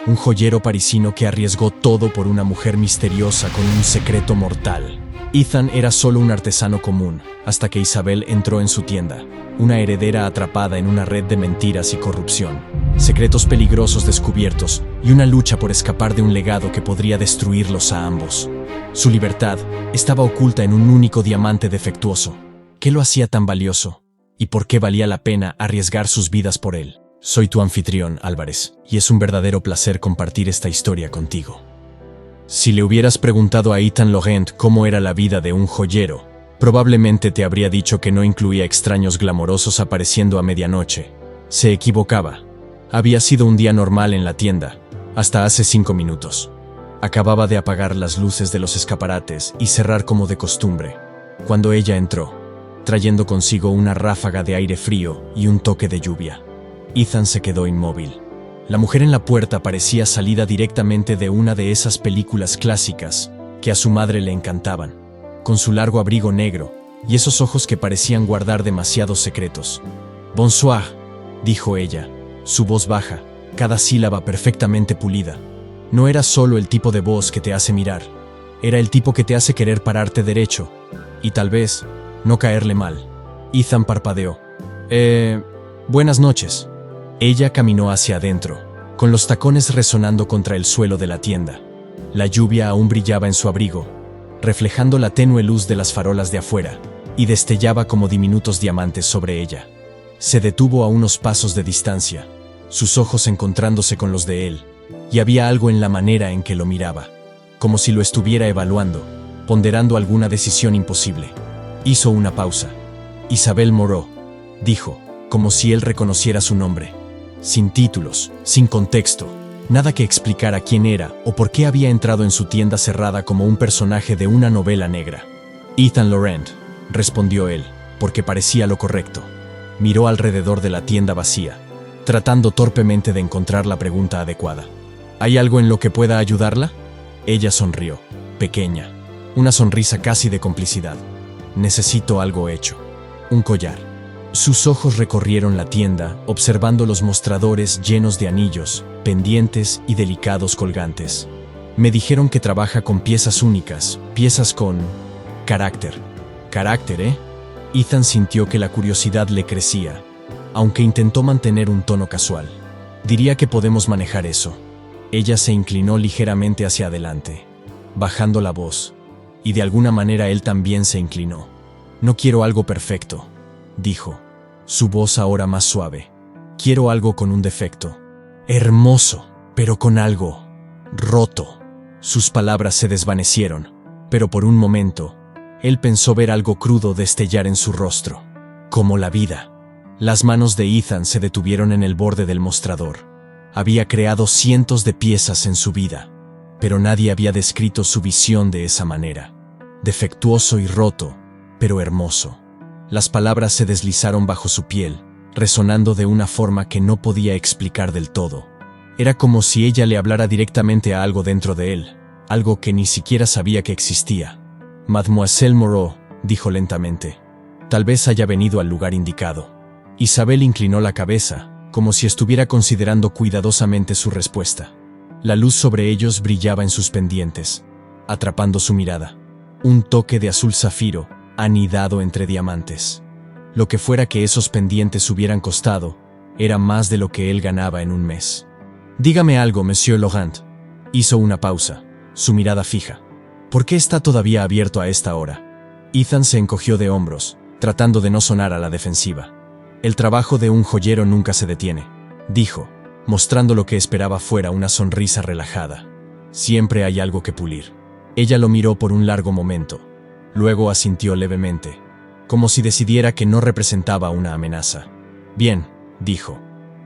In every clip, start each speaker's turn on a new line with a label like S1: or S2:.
S1: un joyero parisino que arriesgó todo por una mujer misteriosa con un secreto mortal. Ethan era solo un artesano común, hasta que Isabel entró en su tienda, una heredera atrapada en una red de mentiras y corrupción, secretos peligrosos descubiertos y una lucha por escapar de un legado que podría destruirlos a ambos. Su libertad estaba oculta en un único diamante defectuoso. ¿Qué lo hacía tan valioso? ¿Y por qué valía la pena arriesgar sus vidas por él? Soy tu anfitrión, Álvarez, y es un verdadero placer compartir esta historia contigo. Si le hubieras preguntado a Ethan Laurent cómo era la vida de un joyero, probablemente te habría dicho que no incluía extraños glamorosos apareciendo a medianoche. Se equivocaba. Había sido un día normal en la tienda, hasta hace 5 minutos. Acababa de apagar las luces de los escaparates y cerrar como de costumbre, cuando ella entró, trayendo consigo una ráfaga de aire frío y un toque de lluvia. Ethan se quedó inmóvil. La mujer en la puerta parecía salida directamente de una de esas películas clásicas que a su madre le encantaban, con su largo abrigo negro y esos ojos que parecían guardar demasiados secretos. «Bonsoir», dijo ella, su voz baja, cada sílaba perfectamente pulida. No era solo el tipo de voz que te hace mirar, era el tipo que te hace querer pararte derecho y tal vez no caerle mal. Ethan parpadeó. Buenas noches». Ella caminó hacia adentro, con los tacones resonando contra el suelo de la tienda. La lluvia aún brillaba en su abrigo, reflejando la tenue luz de las farolas de afuera, y destellaba como diminutos diamantes sobre ella. Se detuvo a unos pasos de distancia, sus ojos encontrándose con los de él, y había algo en la manera en que lo miraba, como si lo estuviera evaluando, ponderando alguna decisión imposible. Hizo una pausa. «Isabel Moreau», dijo, como si él reconociera su nombre. Sin títulos, sin contexto, nada que explicara quién era o por qué había entrado en su tienda cerrada como un personaje de una novela negra. «Ethan Laurent», respondió él, porque parecía lo correcto. Miró alrededor de la tienda vacía, tratando torpemente de encontrar la pregunta adecuada. «¿Hay algo en lo que pueda ayudarla?» Ella sonrió, pequeña, una sonrisa casi de complicidad. «Necesito algo hecho. Un collar». Sus ojos recorrieron la tienda, observando los mostradores llenos de anillos, pendientes y delicados colgantes. «Me dijeron que trabaja con piezas únicas, piezas con carácter». «¿Carácter, eh?» Ethan sintió que la curiosidad le crecía, aunque intentó mantener un tono casual. «Diría que podemos manejar eso». Ella se inclinó ligeramente hacia adelante, bajando la voz, y de alguna manera él también se inclinó. «No quiero algo perfecto», dijo, su voz ahora más suave. «Quiero algo con un defecto. Hermoso, pero con algo roto». Sus palabras se desvanecieron, pero por un momento, él pensó ver algo crudo destellar en su rostro, como la vida. Las manos de Ethan se detuvieron en el borde del mostrador. Había creado cientos de piezas en su vida, pero nadie había descrito su visión de esa manera. Defectuoso y roto, pero hermoso. Las palabras se deslizaron bajo su piel, resonando de una forma que no podía explicar del todo. Era como si ella le hablara directamente a algo dentro de él, algo que ni siquiera sabía que existía. «Mademoiselle Moreau», dijo lentamente, «tal vez haya venido al lugar indicado». Isabel inclinó la cabeza, como si estuviera considerando cuidadosamente su respuesta. La luz sobre ellos brillaba en sus pendientes, atrapando su mirada. Un toque de azul zafiro, anidado entre diamantes. Lo que fuera que esos pendientes hubieran costado, era más de lo que él ganaba en un mes. «Dígame algo, Monsieur Laurent». Hizo una pausa, su mirada fija. «¿Por qué está todavía abierto a esta hora?» Ethan se encogió de hombros, tratando de no sonar a la defensiva. «El trabajo de un joyero nunca se detiene», dijo, mostrando lo que esperaba fuera una sonrisa relajada. «Siempre hay algo que pulir». Ella lo miró por un largo momento. Luego asintió levemente, como si decidiera que no representaba una amenaza. «Bien», dijo,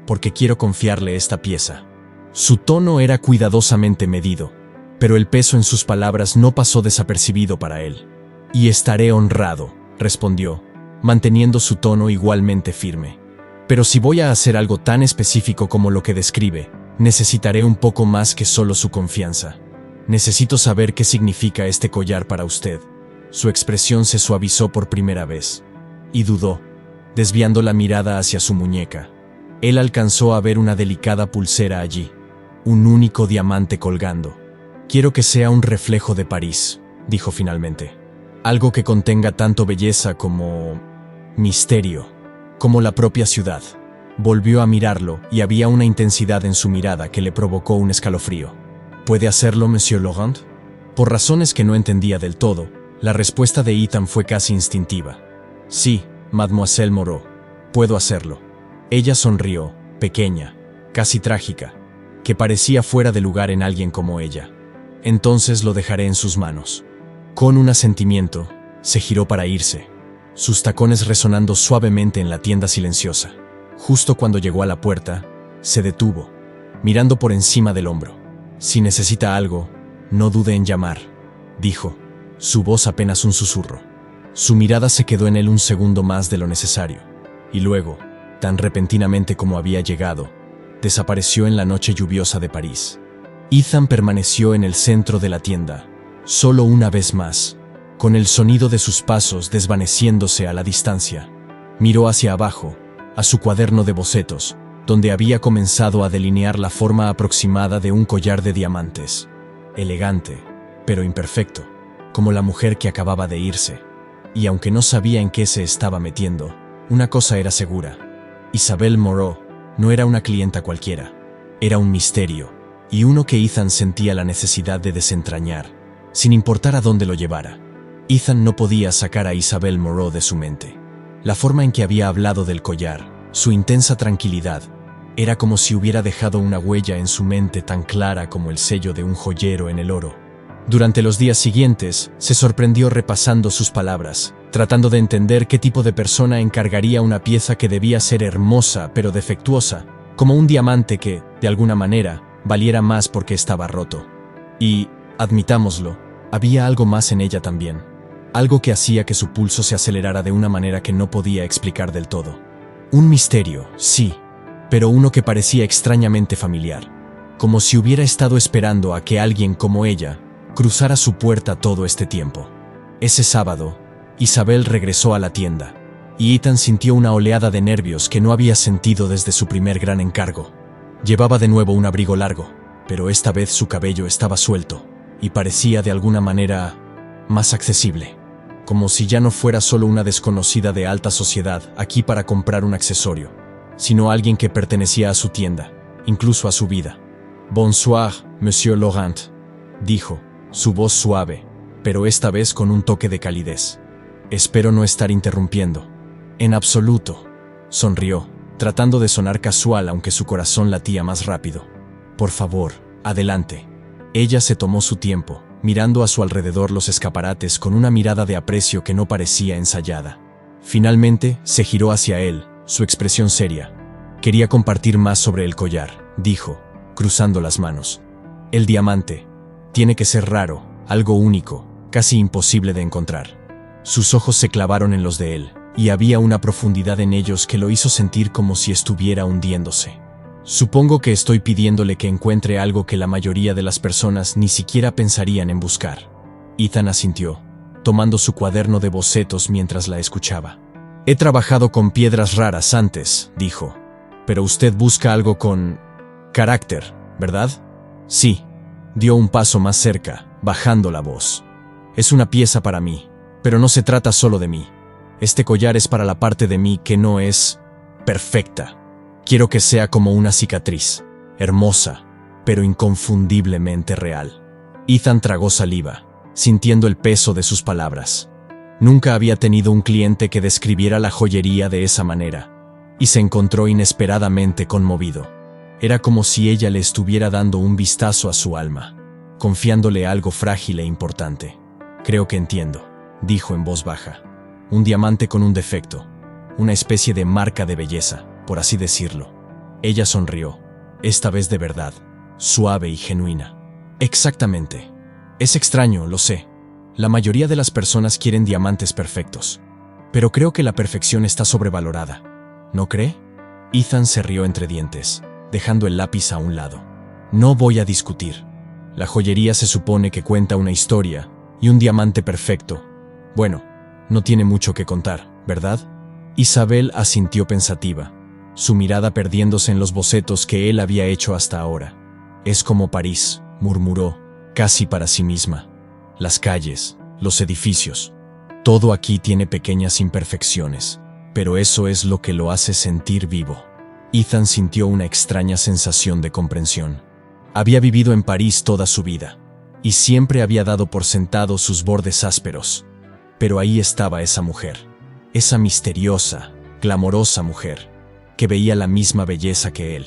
S1: «porque quiero confiarle esta pieza». Su tono era cuidadosamente medido, pero el peso en sus palabras no pasó desapercibido para él. «Y estaré honrado», respondió, manteniendo su tono igualmente firme. «Pero si voy a hacer algo tan específico como lo que describe, necesitaré un poco más que solo su confianza. Necesito saber qué significa este collar para usted». Su expresión se suavizó por primera vez, y dudó, desviando la mirada hacia su muñeca. Él alcanzó a ver una delicada pulsera allí. un único diamante colgando. Quiero que sea un reflejo de París, dijo finalmente. Algo que contenga tanto belleza como misterio, como la propia ciudad. Volvió a mirarlo y había una intensidad en su mirada que le provocó un escalofrío. ¿Puede hacerlo, Monsieur Laurent? Por razones que no entendía del todo, la respuesta de Ethan fue casi instintiva. Sí, Mademoiselle Moreau, puedo hacerlo. Ella sonrió, pequeña, casi trágica, que parecía fuera de lugar en alguien como ella. Entonces lo dejaré en sus manos. Con un asentimiento, se giró para irse, sus tacones resonando suavemente en la tienda silenciosa. Justo cuando llegó a la puerta, se detuvo, mirando por encima del hombro. Si necesita algo, no dude en llamar, dijo, su voz apenas un susurro. Su mirada se quedó en él un segundo más de lo necesario, y luego, tan repentinamente como había llegado, desapareció en la noche lluviosa de París. Ethan permaneció en el centro de la tienda, solo una vez más, con el sonido de sus pasos desvaneciéndose a la distancia. Miró hacia abajo, a su cuaderno de bocetos, donde había comenzado a delinear la forma aproximada de un collar de diamantes. Elegante, pero imperfecto, como la mujer que acababa de irse. Y aunque no sabía en qué se estaba metiendo, una cosa era segura. Isabelle Moreau no era una clienta cualquiera. Era un misterio, y uno que Ethan sentía la necesidad de desentrañar, sin importar a dónde lo llevara. Ethan no podía sacar a Isabelle Moreau de su mente. La forma en que había hablado del collar, su intensa tranquilidad, era como si hubiera dejado una huella en su mente tan clara como el sello de un joyero en el oro. Durante los días siguientes, se sorprendió repasando sus palabras, tratando de entender qué tipo de persona encargaría una pieza que debía ser hermosa pero defectuosa, como un diamante que, de alguna manera, valiera más porque estaba roto. Y, admitámoslo, había algo más en ella también. Algo que hacía que su pulso se acelerara de una manera que no podía explicar del todo. Un misterio, sí, pero uno que parecía extrañamente familiar, como si hubiera estado esperando a que alguien como ella cruzara su puerta todo este tiempo. Ese sábado, Isabelle regresó a la tienda, y Ethan sintió una oleada de nervios que no había sentido desde su primer gran encargo. Llevaba de nuevo un abrigo largo, pero esta vez su cabello estaba suelto, y parecía de alguna manera más accesible. Como si ya no fuera solo una desconocida de alta sociedad aquí para comprar un accesorio, sino alguien que pertenecía a su tienda, incluso a su vida. «Bonsoir, Monsieur Laurent», dijo, su voz suave, pero esta vez con un toque de calidez. «Espero no estar interrumpiendo». «En absoluto», sonrió, tratando de sonar casual aunque su corazón latía más rápido. «Por favor, adelante». Ella se tomó su tiempo, mirando a su alrededor los escaparates con una mirada de aprecio que no parecía ensayada. Finalmente, se giró hacia él, su expresión seria. «Quería compartir más sobre el collar», dijo, cruzando las manos. «El diamante. Tiene que ser raro, algo único, casi imposible de encontrar». Sus ojos se clavaron en los de él, y había una profundidad en ellos que lo hizo sentir como si estuviera hundiéndose. «Supongo que estoy pidiéndole que encuentre algo que la mayoría de las personas ni siquiera pensarían en buscar». Ethan asintió, tomando su cuaderno de bocetos mientras la escuchaba. «He trabajado con piedras raras antes», dijo. «Pero usted busca algo con carácter, ¿verdad?» «Sí», dio un paso más cerca, bajando la voz. «Es una pieza para mí, pero no se trata solo de mí. Este collar es para la parte de mí que no es perfecta. Quiero que sea como una cicatriz, hermosa, pero inconfundiblemente real». Ethan tragó saliva, sintiendo el peso de sus palabras. Nunca había tenido un cliente que describiera la joyería de esa manera, y se encontró inesperadamente conmovido. Era como si ella le estuviera dando un vistazo a su alma, confiándole algo frágil e importante. «Creo que entiendo», dijo en voz baja. «Un diamante con un defecto, una especie de marca de belleza, por así decirlo». Ella sonrió, esta vez de verdad, suave y genuina. «Exactamente. Es extraño, lo sé. La mayoría de las personas quieren diamantes perfectos. Pero creo que la perfección está sobrevalorada. ¿No cree?» Ethan se rió entre dientes, dejando el lápiz a un lado. «No voy a discutir. La joyería se supone que cuenta una historia, y un diamante perfecto, bueno, no tiene mucho que contar, ¿verdad?» Isabelle asintió pensativa, su mirada perdiéndose en los bocetos que él había hecho hasta ahora. Es como París, murmuró, casi para sí misma. Las calles, los edificios, todo aquí tiene pequeñas imperfecciones, pero eso es lo que lo hace sentir vivo. Ethan sintió una extraña sensación de comprensión. Había vivido en París toda su vida, y siempre había dado por sentado sus bordes ásperos. Pero ahí estaba esa mujer, esa misteriosa, glamorosa mujer, que veía la misma belleza que él.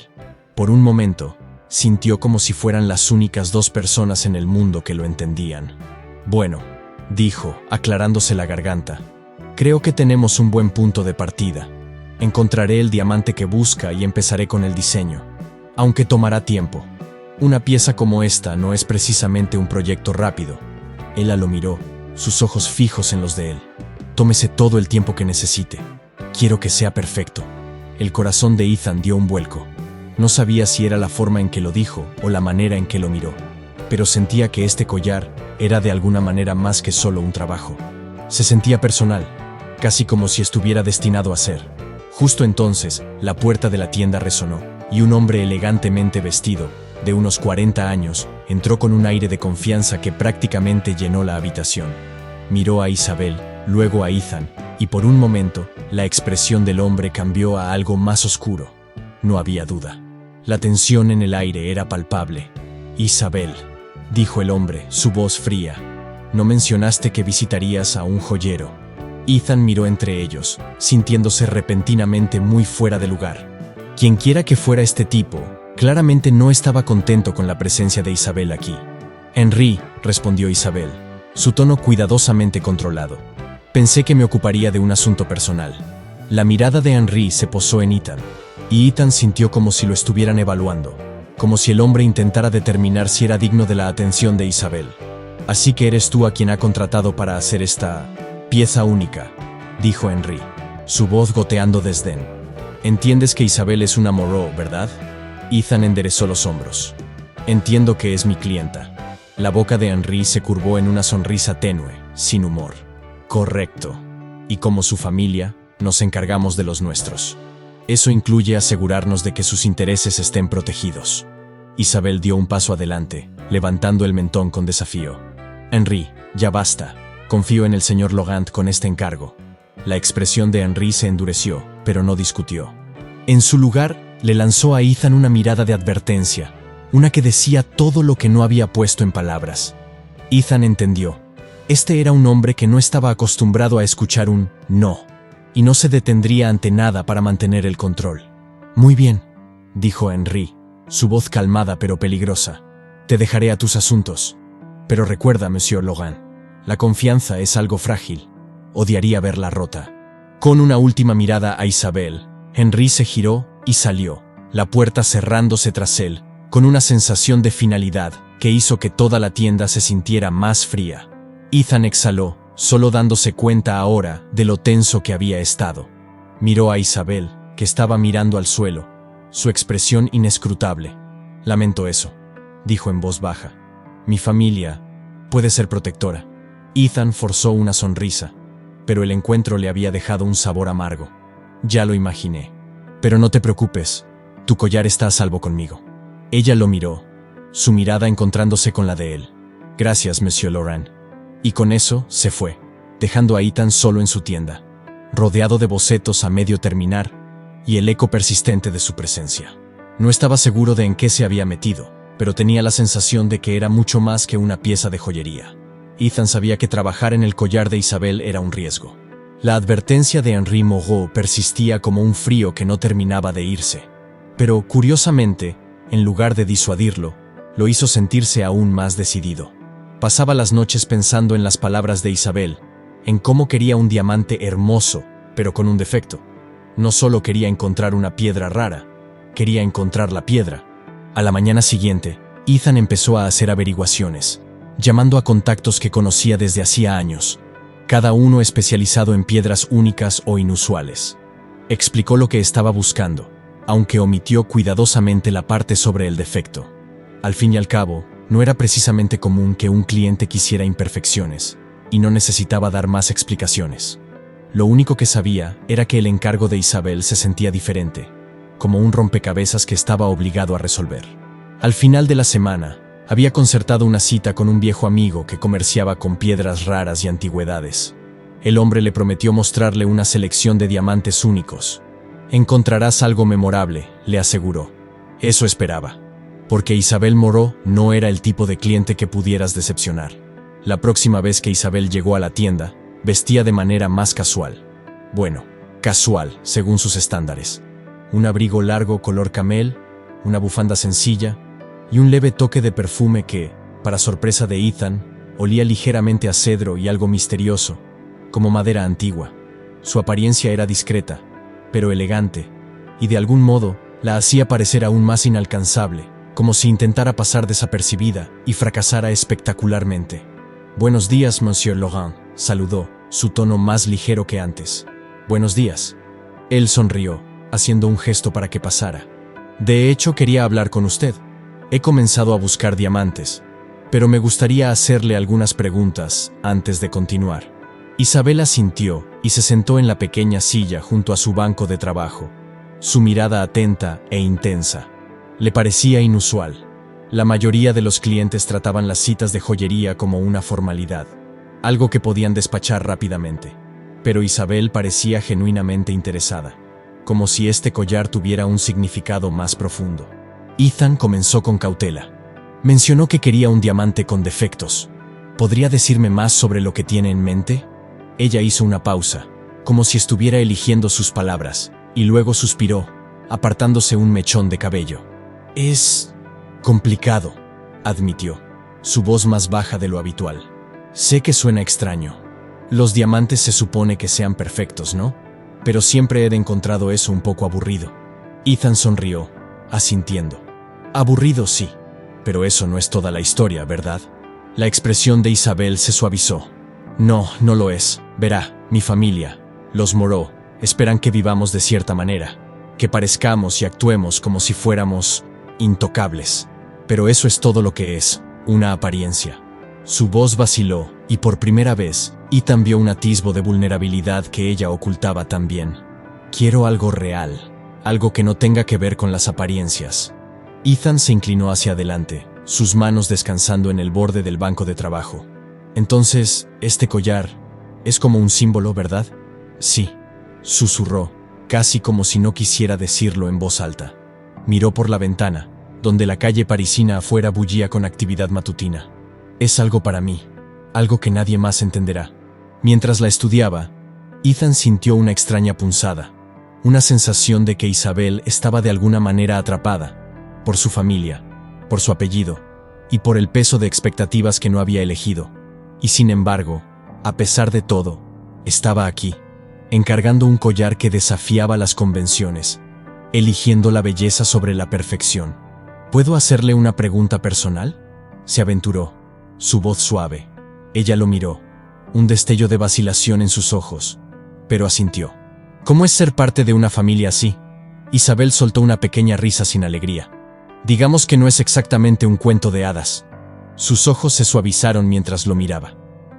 S1: Por un momento, sintió como si fueran las únicas dos personas en el mundo que lo entendían. Bueno, dijo, aclarándose la garganta, creo que tenemos un buen punto de partida. Encontraré el diamante que busca y empezaré con el diseño, aunque tomará tiempo. Una pieza como esta no es precisamente un proyecto rápido. Ella lo miró, sus ojos fijos en los de él. Tómese todo el tiempo que necesite. Quiero que sea perfecto. El corazón de Ethan dio un vuelco. No sabía si era la forma en que lo dijo o la manera en que lo miró, pero sentía que este collar era de alguna manera más que solo un trabajo. Se sentía personal, casi como si estuviera destinado a ser. Justo entonces, la puerta de la tienda resonó, y un hombre elegantemente vestido, de unos 40 años, entró con un aire de confianza que prácticamente llenó la habitación. Miró a Isabel, luego a Ethan, y por un momento, la expresión del hombre cambió a algo más oscuro. No había duda. La tensión en el aire era palpable. Isabel, dijo el hombre, su voz fría, no mencionaste que visitarías a un joyero. Ethan miró entre ellos, sintiéndose repentinamente muy fuera de lugar. Quienquiera que fuera este tipo, claramente no estaba contento con la presencia de Isabel aquí. Henry, respondió Isabel, su tono cuidadosamente controlado. Pensé que me ocuparía de un asunto personal. La mirada de Henry se posó en Ethan, y Ethan sintió como si lo estuvieran evaluando, como si el hombre intentara determinar si era digno de la atención de Isabel. Así que eres tú a quien ha contratado para hacer esta pieza única, dijo Henry, su voz goteando desdén. Entiendes que Isabel es una Moreau, ¿verdad? Ethan enderezó los hombros. Entiendo que es mi clienta. La boca de Henry se curvó en una sonrisa tenue, sin humor. Correcto. Y como su familia, nos encargamos de los nuestros. Eso incluye asegurarnos de que sus intereses estén protegidos. Isabel dio un paso adelante, levantando el mentón con desafío. Henry, ya basta. Confío en el señor Logant con este encargo. La expresión de Henry se endureció, pero no discutió. En su lugar, le lanzó a Ethan una mirada de advertencia, una que decía todo lo que no había puesto en palabras. Ethan entendió. Este era un hombre que no estaba acostumbrado a escuchar un no, y no se detendría ante nada para mantener el control. Muy bien, dijo Henry, su voz calmada pero peligrosa. Te dejaré a tus asuntos. Pero recuerda, Monsieur Logan, la confianza es algo frágil. Odiaría verla rota. Con una última mirada a Isabel, Henry se giró y salió, la puerta cerrándose tras él, con una sensación de finalidad que hizo que toda la tienda se sintiera más fría. Ethan exhaló, solo dándose cuenta ahora de lo tenso que había estado. Miró a Isabel, que estaba mirando al suelo, su expresión inescrutable. Lamento eso, dijo en voz baja. Mi familia puede ser protectora. Ethan forzó una sonrisa, pero el encuentro le había dejado un sabor amargo. Ya lo imaginé. Pero no te preocupes, tu collar está a salvo conmigo. Ella lo miró, su mirada encontrándose con la de él. Gracias, Monsieur Laurent. Y con eso se fue, dejando a Ethan solo en su tienda, rodeado de bocetos a medio terminar y el eco persistente de su presencia. No estaba seguro de en qué se había metido, pero tenía la sensación de que era mucho más que una pieza de joyería. Ethan sabía que trabajar en el collar de Isabel era un riesgo. La advertencia de Henry Moreau persistía como un frío que no terminaba de irse. Pero, curiosamente, en lugar de disuadirlo, lo hizo sentirse aún más decidido. Pasaba las noches pensando en las palabras de Isabel, en cómo quería un diamante hermoso, pero con un defecto. No solo quería encontrar una piedra rara, quería encontrar la piedra. A la mañana siguiente, Ethan empezó a hacer averiguaciones, llamando a contactos que conocía desde hacía años, cada uno especializado en piedras únicas o inusuales. Explicó lo que estaba buscando, aunque omitió cuidadosamente la parte sobre el defecto. Al fin y al cabo, no era precisamente común que un cliente quisiera imperfecciones, y no necesitaba dar más explicaciones. Lo único que sabía era que el encargo de Isabel se sentía diferente, como un rompecabezas que estaba obligado a resolver. Al final de la semana, había concertado una cita con un viejo amigo que comerciaba con piedras raras y antigüedades. El hombre le prometió mostrarle una selección de diamantes únicos. «Encontrarás algo memorable», le aseguró. Eso esperaba, porque Isabel Moreau no era el tipo de cliente que pudieras decepcionar. La próxima vez que Isabel llegó a la tienda, vestía de manera más casual. Bueno, casual, según sus estándares. Un abrigo largo color camel, una bufanda sencilla y un leve toque de perfume que, para sorpresa de Ethan, olía ligeramente a cedro y algo misterioso, como madera antigua. Su apariencia era discreta, pero elegante, y de algún modo la hacía parecer aún más inalcanzable, como si intentara pasar desapercibida y fracasara espectacularmente. «Buenos días, Monsieur Laurent», saludó, su tono más ligero que antes. «Buenos días». Él sonrió, haciendo un gesto para que pasara. «De hecho, quería hablar con usted. He comenzado a buscar diamantes, pero me gustaría hacerle algunas preguntas antes de continuar». Isabel asintió y se sentó en la pequeña silla junto a su banco de trabajo, su mirada atenta e intensa. Le parecía inusual. La mayoría de los clientes trataban las citas de joyería como una formalidad, algo que podían despachar rápidamente. Pero Isabel parecía genuinamente interesada, como si este collar tuviera un significado más profundo. Ethan comenzó con cautela. Mencionó que quería un diamante con defectos. ¿Podría decirme más sobre lo que tiene en mente? Ella hizo una pausa, como si estuviera eligiendo sus palabras, y luego suspiró, apartándose un mechón de cabello. «Es complicado», admitió, su voz más baja de lo habitual. «Sé que suena extraño. Los diamantes se supone que sean perfectos, ¿no? Pero siempre he encontrado eso un poco aburrido». Ethan sonrió, asintiendo. «Aburrido, sí, pero eso no es toda la historia, ¿verdad?» La expresión de Isabel se suavizó. «No, no lo es. Verá, mi familia, los Moreau, esperan que vivamos de cierta manera, que parezcamos y actuemos como si fuéramos intocables. Pero eso es todo lo que es, una apariencia». Su voz vaciló, y por primera vez, Ethan vio un atisbo de vulnerabilidad que ella ocultaba también. «Quiero algo real, algo que no tenga que ver con las apariencias». Ethan se inclinó hacia adelante, sus manos descansando en el borde del banco de trabajo. «Entonces, este collar es como un símbolo, ¿verdad?» «Sí», susurró, casi como si no quisiera decirlo en voz alta. Miró por la ventana, donde la calle parisina afuera bullía con actividad matutina. «Es algo para mí, algo que nadie más entenderá». Mientras la estudiaba, Ethan sintió una extraña punzada, una sensación de que Isabel estaba de alguna manera atrapada, por su familia, por su apellido, y por el peso de expectativas que no había elegido. Y sin embargo, a pesar de todo, estaba aquí, encargando un collar que desafiaba las convenciones, eligiendo la belleza sobre la perfección. «¿Puedo hacerle una pregunta personal?», se aventuró, su voz suave. Ella lo miró, un destello de vacilación en sus ojos, pero asintió. «¿Cómo es ser parte de una familia así?». Isabel soltó una pequeña risa sin alegría. «Digamos que no es exactamente un cuento de hadas». Sus ojos se suavizaron mientras lo miraba.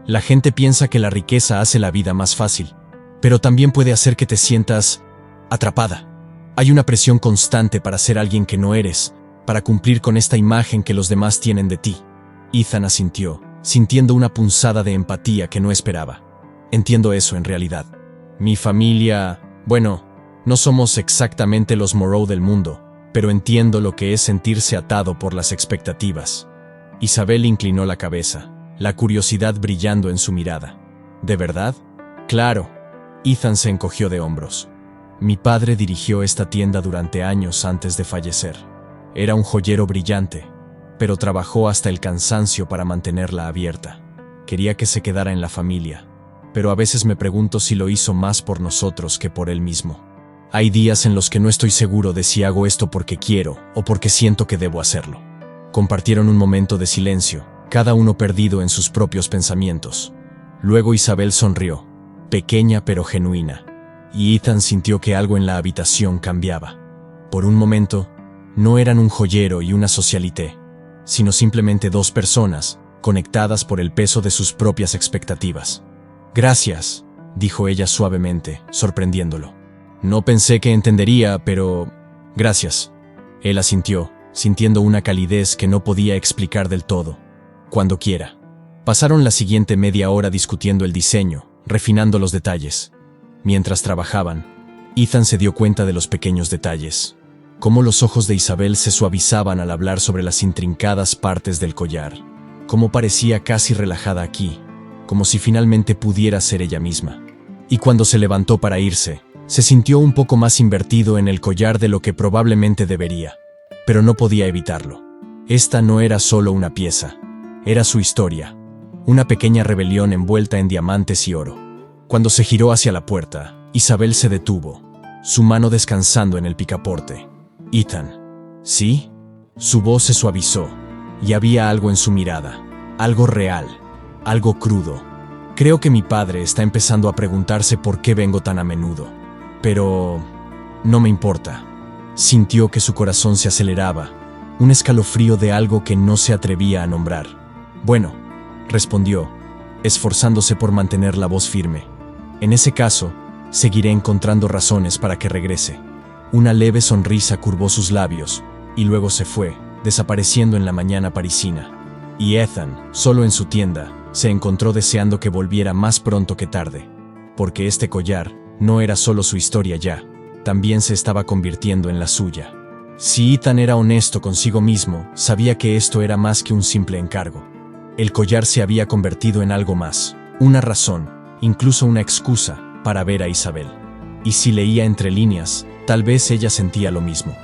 S1: «La gente piensa que la riqueza hace la vida más fácil, pero también puede hacer que te sientas atrapada. Hay una presión constante para ser alguien que no eres, para cumplir con esta imagen que los demás tienen de ti». Ethan asintió, sintiendo una punzada de empatía que no esperaba. «Entiendo eso en realidad. Mi familia, bueno, no somos exactamente los Moreau del mundo, pero entiendo lo que es sentirse atado por las expectativas». Isabel inclinó la cabeza, la curiosidad brillando en su mirada. «¿De verdad?». «Claro». Ethan se encogió de hombros. «Mi padre dirigió esta tienda durante años antes de fallecer. Era un joyero brillante, pero trabajó hasta el cansancio para mantenerla abierta. Quería que se quedara en la familia, pero a veces me pregunto si lo hizo más por nosotros que por él mismo. Hay días en los que no estoy seguro de si hago esto porque quiero o porque siento que debo hacerlo». Compartieron un momento de silencio, cada uno perdido en sus propios pensamientos. Luego Isabel sonrió, pequeña pero genuina, y Ethan sintió que algo en la habitación cambiaba. Por un momento, no eran un joyero y una socialité, sino simplemente dos personas, conectadas por el peso de sus propias expectativas. «Gracias», dijo ella suavemente, sorprendiéndolo. «No pensé que entendería, pero gracias». Él asintió, sintiendo una calidez que no podía explicar del todo. Cuando quiera. Pasaron la siguiente media hora discutiendo el diseño, refinando los detalles. Mientras trabajaban, Ethan se dio cuenta de los pequeños detalles. Cómo los ojos de Isabel se suavizaban al hablar sobre las intrincadas partes del collar. Cómo parecía casi relajada aquí, como si finalmente pudiera ser ella misma. Y cuando se levantó para irse, se sintió un poco más invertido en el collar de lo que probablemente debería. Pero no podía evitarlo. Esta no era solo una pieza, era su historia. Una pequeña rebelión envuelta en diamantes y oro. Cuando se giró hacia la puerta, Isabel se detuvo, su mano descansando en el picaporte. «Ethan». «¿Sí?» Su voz se suavizó, y había algo en su mirada, algo real, algo crudo. «Creo que mi padre está empezando a preguntarse por qué vengo tan a menudo. Pero no me importa». Sintió que su corazón se aceleraba, un escalofrío de algo que no se atrevía a nombrar. «Bueno», respondió, esforzándose por mantener la voz firme. «En ese caso, seguiré encontrando razones para que regrese». Una leve sonrisa curvó sus labios, y luego se fue, desapareciendo en la mañana parisina. Y Ethan, solo en su tienda, se encontró deseando que volviera más pronto que tarde. Porque este collar no era solo su historia ya, también se estaba convirtiendo en la suya. Si Ethan era honesto consigo mismo, sabía que esto era más que un simple encargo. El collar se había convertido en algo más, una razón, incluso una excusa, para ver a Isabel. Y si leía entre líneas, tal vez ella sentía lo mismo.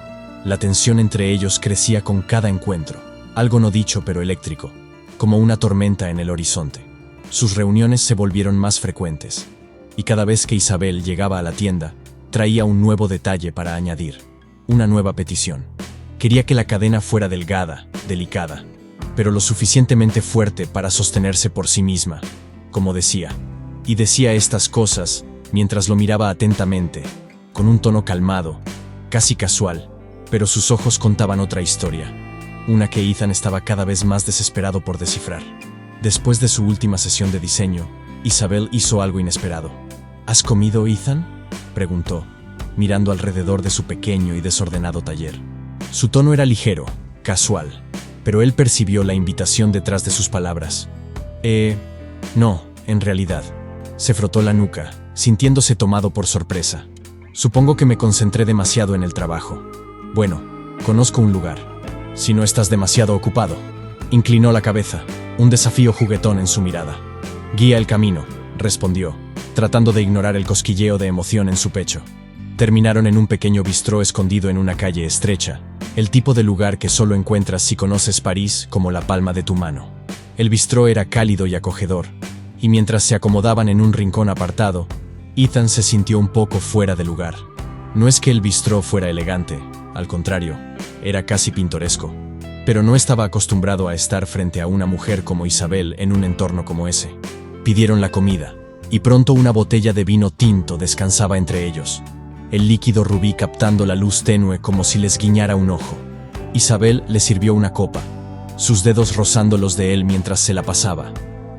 S1: La tensión entre ellos crecía con cada encuentro, algo no dicho pero eléctrico, como una tormenta en el horizonte. Sus reuniones se volvieron más frecuentes, y cada vez que Isabel llegaba a la tienda, traía un nuevo detalle para añadir, una nueva petición. Quería que la cadena fuera delgada, delicada, pero lo suficientemente fuerte para sostenerse por sí misma, como decía. Y decía estas cosas mientras lo miraba atentamente, con un tono calmado, casi casual, pero sus ojos contaban otra historia, una que Ethan estaba cada vez más desesperado por descifrar. Después de su última sesión de diseño, Isabel hizo algo inesperado. «¿Has comido, Ethan?», preguntó, mirando alrededor de su pequeño y desordenado taller. Su tono era ligero, casual, pero él percibió la invitación detrás de sus palabras. No, en realidad». Se frotó la nuca, sintiéndose tomado por sorpresa. «Supongo que me concentré demasiado en el trabajo. Bueno, conozco un lugar. Si no estás demasiado ocupado». Inclinó la cabeza, un desafío juguetón en su mirada. «Guía el camino», respondió, tratando de ignorar el cosquilleo de emoción en su pecho. Terminaron en un pequeño bistró escondido en una calle estrecha, el tipo de lugar que solo encuentras si conoces París como la palma de tu mano. El bistró era cálido y acogedor, y mientras se acomodaban en un rincón apartado, Ethan se sintió un poco fuera de lugar. No es que el bistró fuera elegante, al contrario, era casi pintoresco, pero no estaba acostumbrado a estar frente a una mujer como Isabel en un entorno como ese. Pidieron la comida, y pronto una botella de vino tinto descansaba entre ellos, el líquido rubí captando la luz tenue como si les guiñara un ojo. Isabel le sirvió una copa, sus dedos rozando los de él mientras se la pasaba.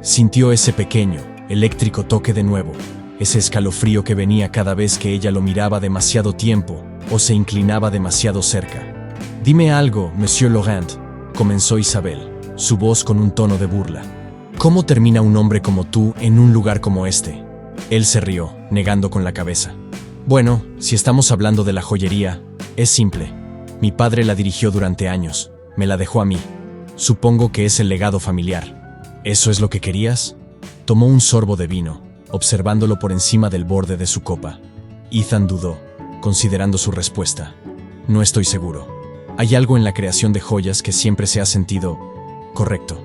S1: Sintió ese pequeño, eléctrico toque de nuevo, ese escalofrío que venía cada vez que ella lo miraba demasiado tiempo o se inclinaba demasiado cerca. «Dime algo, Monsieur Laurent», comenzó Isabel, su voz con un tono de burla. «¿Cómo termina un hombre como tú en un lugar como este?». Él se rió, negando con la cabeza. «Bueno, si estamos hablando de la joyería, es simple. Mi padre la dirigió durante años, me la dejó a mí. Supongo que es el legado familiar». «¿Eso es lo que querías?». Tomó un sorbo de vino, observándolo por encima del borde de su copa. Ethan dudó, considerando su respuesta. «No estoy seguro. Hay algo en la creación de joyas que siempre se ha sentido correcto,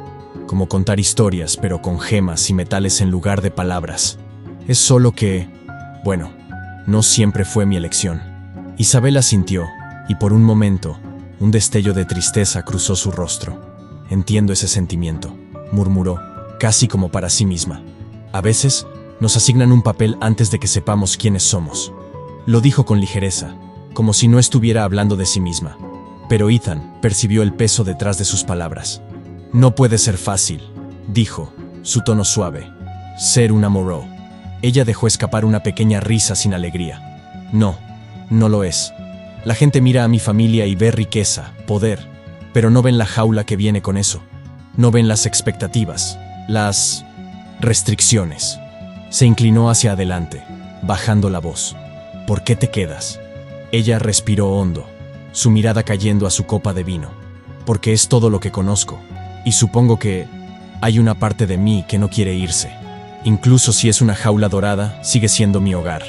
S1: como contar historias pero con gemas y metales en lugar de palabras. Es solo que, bueno, no siempre fue mi elección». Isabel asintió, y por un momento, un destello de tristeza cruzó su rostro. «Entiendo ese sentimiento», murmuró, casi como para sí misma. «A veces, nos asignan un papel antes de que sepamos quiénes somos». Lo dijo con ligereza, como si no estuviera hablando de sí misma. Pero Ethan percibió el peso detrás de sus palabras. «No puede ser fácil», dijo, su tono suave. «Ser una Moreau». Ella dejó escapar una pequeña risa sin alegría. «No, no lo es. La gente mira a mi familia y ve riqueza, poder, pero no ven la jaula que viene con eso. No ven las expectativas, las restricciones. Se inclinó hacia adelante, bajando la voz. ¿Por qué te quedas? Ella respiró hondo, su mirada cayendo a su copa de vino. Porque es todo lo que conozco, y supongo que hay una parte de mí que no quiere irse. Incluso si es una jaula dorada, sigue siendo mi hogar.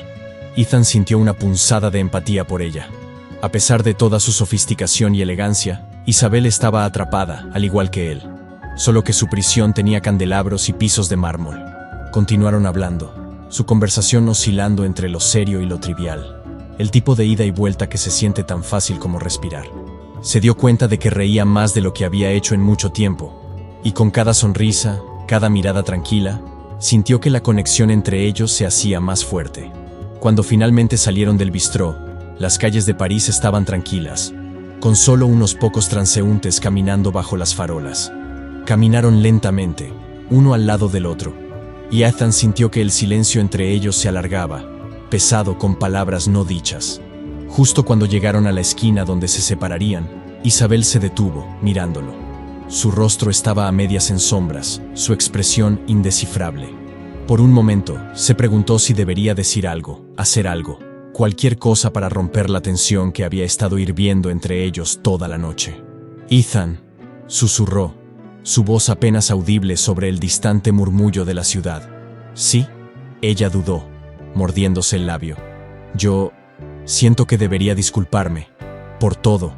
S1: Ethan sintió una punzada de empatía por ella. A pesar de toda su sofisticación y elegancia, Isabel estaba atrapada, al igual que él. Solo que su prisión tenía candelabros y pisos de mármol. Continuaron hablando, su conversación oscilando entre lo serio y lo trivial. El tipo de ida y vuelta que se siente tan fácil como respirar. Se dio cuenta de que reía más de lo que había hecho en mucho tiempo, y con cada sonrisa, cada mirada tranquila, sintió que la conexión entre ellos se hacía más fuerte. Cuando finalmente salieron del bistró, las calles de París estaban tranquilas, con solo unos pocos transeúntes caminando bajo las farolas. Caminaron lentamente, uno al lado del otro, y Ethan sintió que el silencio entre ellos se alargaba, pesado con palabras no dichas. Justo cuando llegaron a la esquina donde se separarían, Isabel se detuvo, mirándolo. Su rostro estaba a medias en sombras, su expresión indescifrable. Por un momento, se preguntó si debería decir algo, hacer algo, cualquier cosa para romper la tensión que había estado hirviendo entre ellos toda la noche. Ethan, susurró, su voz apenas audible sobre el distante murmullo de la ciudad. ¿Sí? Ella dudó, mordiéndose el labio. Yo siento que debería disculparme por todo,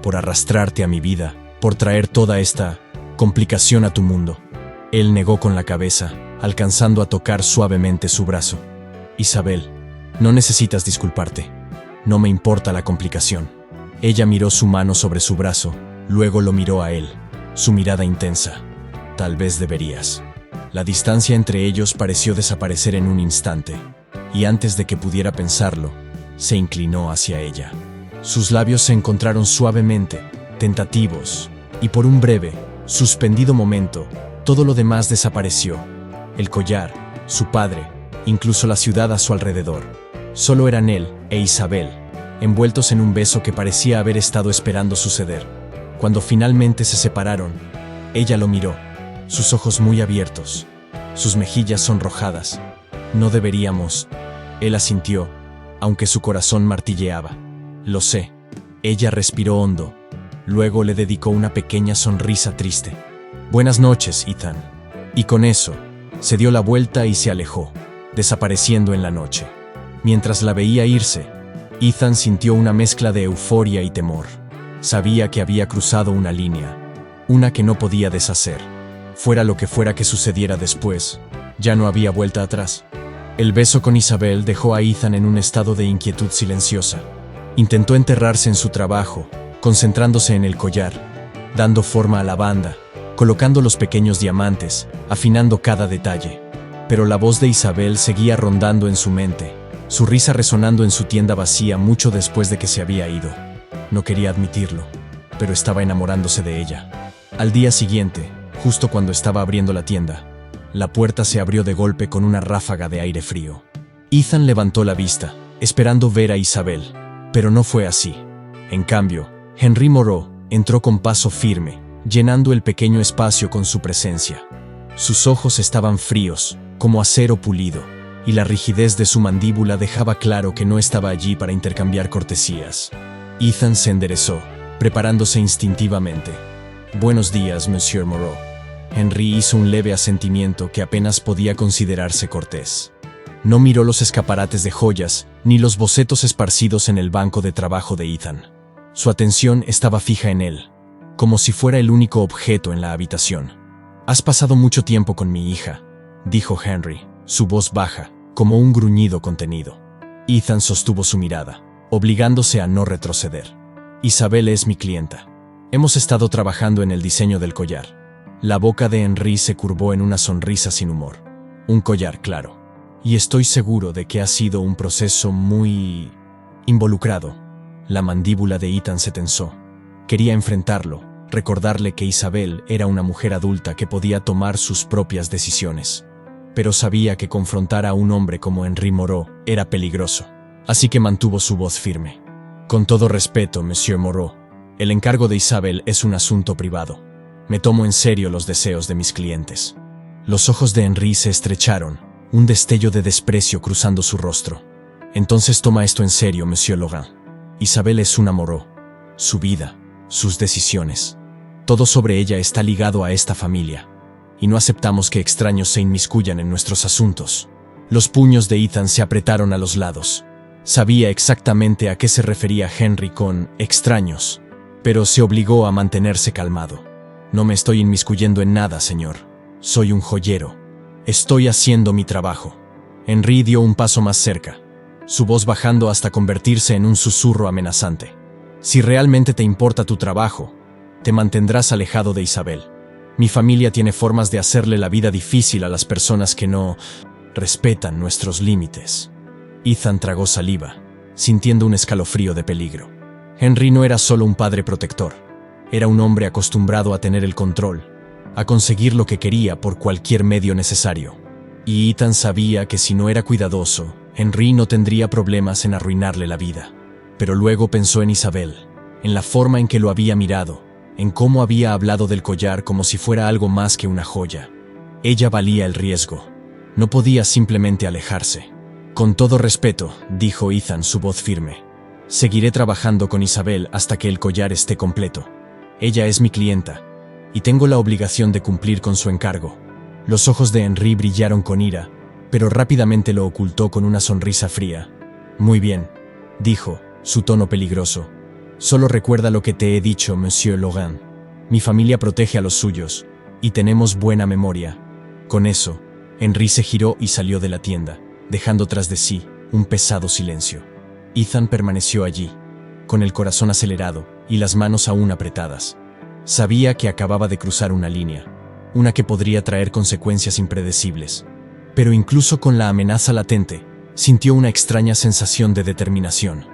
S1: por arrastrarte a mi vida, por traer toda esta complicación a tu mundo. Él negó con la cabeza, alcanzando a tocar suavemente su brazo. Isabel, no necesitas disculparte. No me importa la complicación. Ella miró su mano sobre su brazo, luego lo miró a él, su mirada intensa. Tal vez deberías. La distancia entre ellos pareció desaparecer en un instante, y antes de que pudiera pensarlo, se inclinó hacia ella. Sus labios se encontraron suavemente, tentativos, y por un breve, suspendido momento, todo lo demás desapareció. El collar, su padre, incluso la ciudad a su alrededor. Solo eran él e Isabel, envueltos en un beso que parecía haber estado esperando suceder. Cuando finalmente se separaron, ella lo miró, sus ojos muy abiertos, sus mejillas sonrojadas. No deberíamos. Él asintió, aunque su corazón martilleaba. Lo sé. Ella respiró hondo. Luego le dedicó una pequeña sonrisa triste. Buenas noches, Ethan. Y con eso, se dio la vuelta y se alejó, desapareciendo en la noche. Mientras la veía irse, Ethan sintió una mezcla de euforia y temor. Sabía que había cruzado una línea, una que no podía deshacer. Fuera lo que fuera que sucediera después, ya no había vuelta atrás. El beso con Isabel dejó a Ethan en un estado de inquietud silenciosa. Intentó enterrarse en su trabajo, concentrándose en el collar, dando forma a la banda, colocando los pequeños diamantes, afinando cada detalle. Pero la voz de Isabel seguía rondando en su mente, su risa resonando en su tienda vacía mucho después de que se había ido. No quería admitirlo, pero estaba enamorándose de ella. Al día siguiente, justo cuando estaba abriendo la tienda, la puerta se abrió de golpe con una ráfaga de aire frío. Ethan levantó la vista, esperando ver a Isabel, pero no fue así. En cambio, Henry Moreau entró con paso firme, llenando el pequeño espacio con su presencia. Sus ojos estaban fríos, como acero pulido, y la rigidez de su mandíbula dejaba claro que no estaba allí para intercambiar cortesías. Ethan se enderezó, preparándose instintivamente. «Buenos días, Monsieur Moreau». Henry hizo un leve asentimiento que apenas podía considerarse cortés. No miró los escaparates de joyas, ni los bocetos esparcidos en el banco de trabajo de Ethan. Su atención estaba fija en él, como si fuera el único objeto en la habitación. «Has pasado mucho tiempo con mi hija», dijo Henry, su voz baja, como un gruñido contenido. Ethan sostuvo su mirada, obligándose a no retroceder. «Isabel es mi clienta. Hemos estado trabajando en el diseño del collar». La boca de Henry se curvó en una sonrisa sin humor. «Un collar, claro. Y estoy seguro de que ha sido un proceso muy involucrado». La mandíbula de Ethan se tensó. Quería enfrentarlo, recordarle que Isabel era una mujer adulta que podía tomar sus propias decisiones. Pero sabía que confrontar a un hombre como Henry Moreau era peligroso, así que mantuvo su voz firme. «Con todo respeto, Monsieur Moreau, El encargo de Isabel es un asunto privado. Me tomo en serio los deseos de mis clientes. Los ojos de Henri se estrecharon, un destello de desprecio cruzando su rostro. Entonces toma esto en serio, Monsieur Laurent. Isabel es una Moreau. Su vida, sus decisiones. Todo sobre ella está ligado a esta familia. Y no aceptamos que extraños se inmiscuyan en nuestros asuntos. Los puños de Ethan se apretaron a los lados. Sabía exactamente a qué se refería Henry con extraños, pero se obligó a mantenerse calmado. No me estoy inmiscuyendo en nada, señor. Soy un joyero. Estoy haciendo mi trabajo. Henry dio un paso más cerca, su voz bajando hasta convertirse en un susurro amenazante. Si realmente te importa tu trabajo, te mantendrás alejado de Isabel. Mi familia tiene formas de hacerle la vida difícil a las personas que no respetan nuestros límites. Ethan tragó saliva, sintiendo un escalofrío de peligro. Henry no era solo un padre protector. Era un hombre acostumbrado a tener el control, a conseguir lo que quería por cualquier medio necesario. Y Ethan sabía que si no era cuidadoso, Henry no tendría problemas en arruinarle la vida. Pero luego pensó en Isabel, en la forma en que lo había mirado, en cómo había hablado del collar como si fuera algo más que una joya. Ella valía el riesgo. No podía simplemente alejarse. Con todo respeto, dijo Ethan, su voz firme. Seguiré trabajando con Isabel hasta que el collar esté completo. Ella es mi clienta, y tengo la obligación de cumplir con su encargo. Los ojos de Henry brillaron con ira, pero rápidamente lo ocultó con una sonrisa fría. Muy bien, dijo, su tono peligroso. Solo recuerda lo que te he dicho, Monsieur Laurent. Mi familia protege a los suyos, y tenemos buena memoria. Con eso, Henry se giró y salió de la tienda, dejando tras de sí un pesado silencio. Ethan permaneció allí, con el corazón acelerado y las manos aún apretadas. Sabía que acababa de cruzar una línea, una que podría traer consecuencias impredecibles. Pero incluso con la amenaza latente, sintió una extraña sensación de determinación.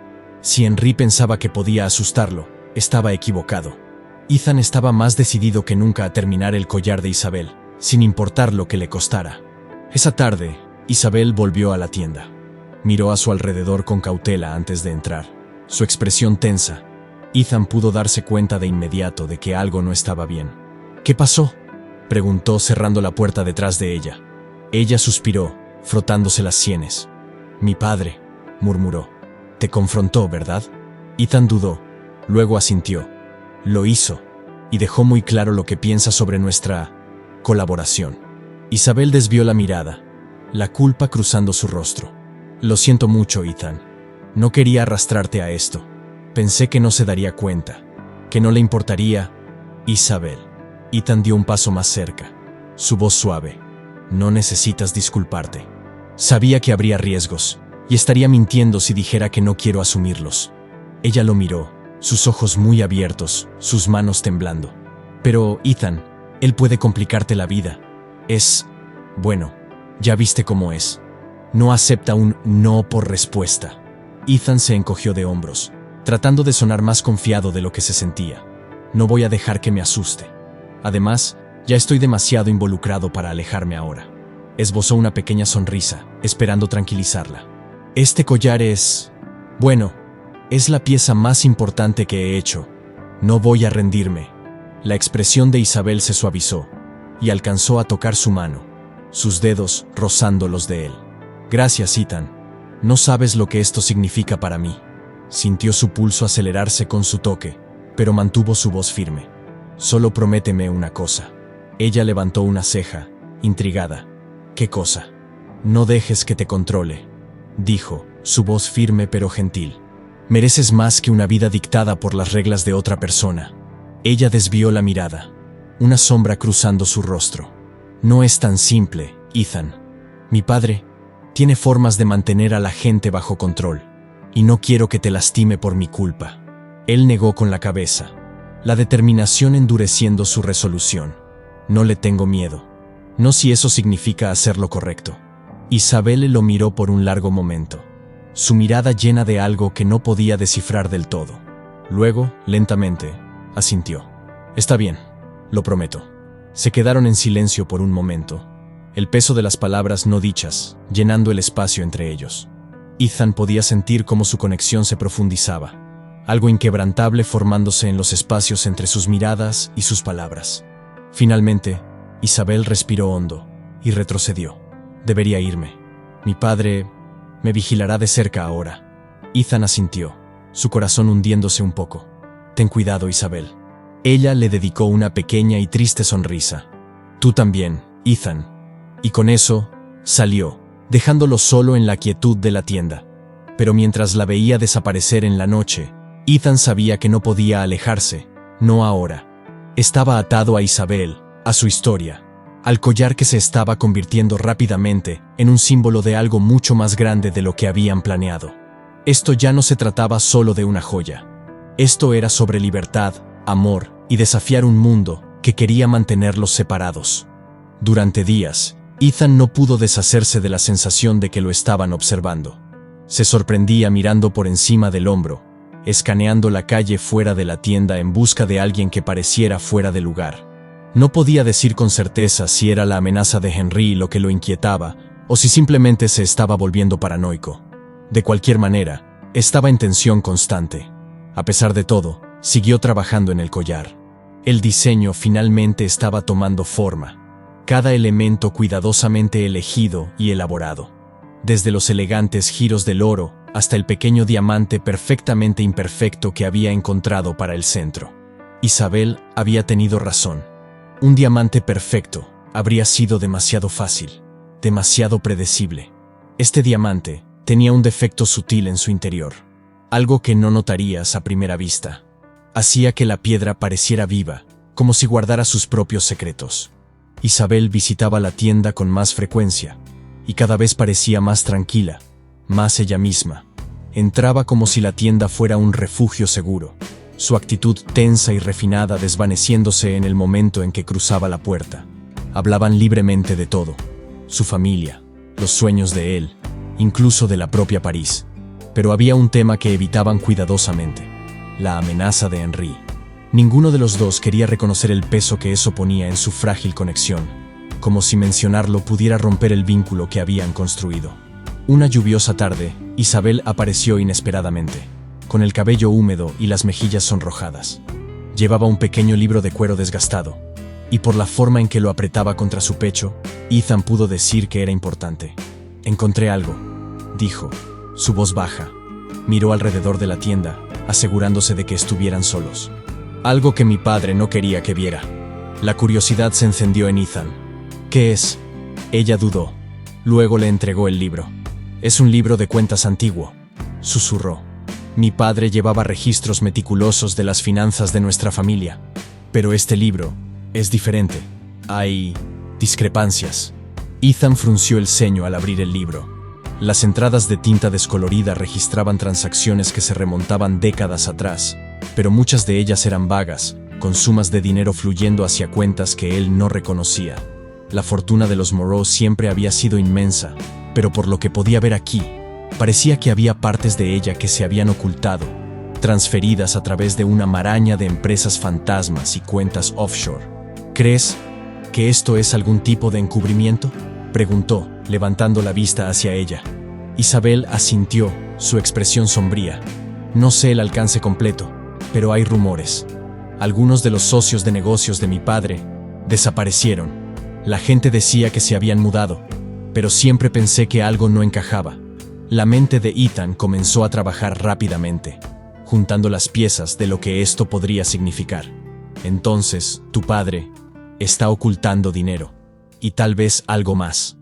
S1: Si Henry pensaba que podía asustarlo, estaba equivocado. Ethan estaba más decidido que nunca a terminar el collar de Isabel, sin importar lo que le costara. Esa tarde, Isabel volvió a la tienda. Miró a su alrededor con cautela antes de entrar, su expresión tensa. Ethan pudo darse cuenta de inmediato de que algo no estaba bien. ¿Qué pasó?, preguntó cerrando la puerta detrás de ella. Ella suspiró, frotándose las sienes. Mi padre, murmuró. Te confrontó, ¿verdad? Ethan dudó, luego asintió. Lo hizo, y dejó muy claro lo que piensa sobre nuestra colaboración. Isabel desvió la mirada, la culpa cruzando su rostro. Lo siento mucho, Ethan. No quería arrastrarte a esto. Pensé que no se daría cuenta, que no le importaría. Isabel. Ethan dio un paso más cerca, su voz suave. No necesitas disculparte. Sabía que habría riesgos, y estaría mintiendo si dijera que no quiero asumirlos. Ella lo miró, sus ojos muy abiertos, sus manos temblando. Pero, Ethan, él puede complicarte la vida. Bueno, ya viste cómo es. No acepta un no por respuesta. Ethan se encogió de hombros, tratando de sonar más confiado de lo que se sentía. No voy a dejar que me asuste. Además, ya estoy demasiado involucrado para alejarme ahora. Esbozó una pequeña sonrisa, esperando tranquilizarla. Este collar es la pieza más importante que he hecho. No voy a rendirme. La expresión de Isabel se suavizó, y alcanzó a tocar su mano, sus dedos rozando los de él. Gracias, Ethan. No sabes lo que esto significa para mí. Sintió su pulso acelerarse con su toque, pero mantuvo su voz firme. Solo prométeme una cosa. Ella levantó una ceja, intrigada. ¿Qué cosa? No dejes que te controle, dijo, su voz firme pero gentil. Mereces más que una vida dictada por las reglas de otra persona. Ella desvió la mirada, una sombra cruzando su rostro. No es tan simple, Ethan. Mi padre tiene formas de mantener a la gente bajo control, y no quiero que te lastime por mi culpa. Él negó con la cabeza, la determinación endureciendo su resolución. No le tengo miedo. No si eso significa hacer lo correcto. Isabel lo miró por un largo momento, su mirada llena de algo que no podía descifrar del todo. Luego, lentamente, asintió. Está bien, lo prometo. Se quedaron en silencio por un momento, el peso de las palabras no dichas, llenando el espacio entre ellos. Ethan podía sentir cómo su conexión se profundizaba. algo inquebrantable formándose en los espacios entre sus miradas y sus palabras. Finalmente, Isabel respiró hondo y retrocedió. Debería irme. Mi padre me vigilará de cerca ahora. Ethan asintió, su corazón hundiéndose un poco. Ten cuidado, Isabel. Ella le dedicó una pequeña y triste sonrisa. Tú también, Ethan. Y con eso, salió, dejándolo solo en la quietud de la tienda. Pero mientras la veía desaparecer en la noche, Ethan sabía que no podía alejarse, no ahora. Estaba atado a Isabel, a su historia, al collar que se estaba convirtiendo rápidamente en un símbolo de algo mucho más grande de lo que habían planeado. Esto ya no se trataba solo de una joya. Esto era sobre libertad, amor y desafiar un mundo que quería mantenerlos separados. Durante días, Ethan no pudo deshacerse de la sensación de que lo estaban observando. Se sorprendía mirando por encima del hombro, escaneando la calle fuera de la tienda en busca de alguien que pareciera fuera de lugar. No podía decir con certeza si era la amenaza de Henry lo que lo inquietaba o si simplemente se estaba volviendo paranoico. De cualquier manera, estaba en tensión constante. A pesar de todo, siguió trabajando en el collar. El diseño finalmente estaba tomando forma. Cada elemento cuidadosamente elegido y elaborado. Desde los elegantes giros del oro hasta el pequeño diamante perfectamente imperfecto que había encontrado para el centro. Isabel había tenido razón. Un diamante perfecto habría sido demasiado fácil, demasiado predecible. Este diamante tenía un defecto sutil en su interior, algo que no notarías a primera vista. Hacía que la piedra pareciera viva, como si guardara sus propios secretos. Isabel visitaba la tienda con más frecuencia, y cada vez parecía más tranquila, más ella misma. Entraba como si la tienda fuera un refugio seguro, su actitud tensa y refinada desvaneciéndose en el momento en que cruzaba la puerta. Hablaban libremente de todo, su familia, los sueños de él, incluso de la propia París. Pero había un tema que evitaban cuidadosamente, la amenaza de Henry. Ninguno de los dos quería reconocer el peso que eso ponía en su frágil conexión, como si mencionarlo pudiera romper el vínculo que habían construido. Una lluviosa tarde, Isabel apareció inesperadamente, con el cabello húmedo y las mejillas sonrojadas. Llevaba un pequeño libro de cuero desgastado, y por la forma en que lo apretaba contra su pecho, Ethan pudo decir que era importante. «Encontré algo», dijo, su voz baja. Miró alrededor de la tienda, asegurándose de que estuvieran solos. Algo que mi padre no quería que viera. La curiosidad se encendió en Ethan. «¿Qué es?». Ella dudó. Luego le entregó el libro. «Es un libro de cuentas antiguo», susurró. «Mi padre llevaba registros meticulosos de las finanzas de nuestra familia. Pero este libro es diferente. Hay discrepancias». Ethan frunció el ceño al abrir el libro. Las entradas de tinta descolorida registraban transacciones que se remontaban décadas atrás, pero muchas de ellas eran vagas, con sumas de dinero fluyendo hacia cuentas que él no reconocía. La fortuna de los Moreau siempre había sido inmensa, pero por lo que podía ver aquí, parecía que había partes de ella que se habían ocultado, transferidas a través de una maraña de empresas fantasmas y cuentas offshore. «¿Crees que esto es algún tipo de encubrimiento?», preguntó, levantando la vista hacia ella. Isabel asintió, su expresión sombría. «No sé el alcance completo, pero hay rumores. Algunos de los socios de negocios de mi padre desaparecieron. La gente decía que se habían mudado, pero siempre pensé que algo no encajaba». La mente de Ethan comenzó a trabajar rápidamente, juntando las piezas de lo que esto podría significar. «Entonces, tu padre está ocultando dinero, y tal vez algo más».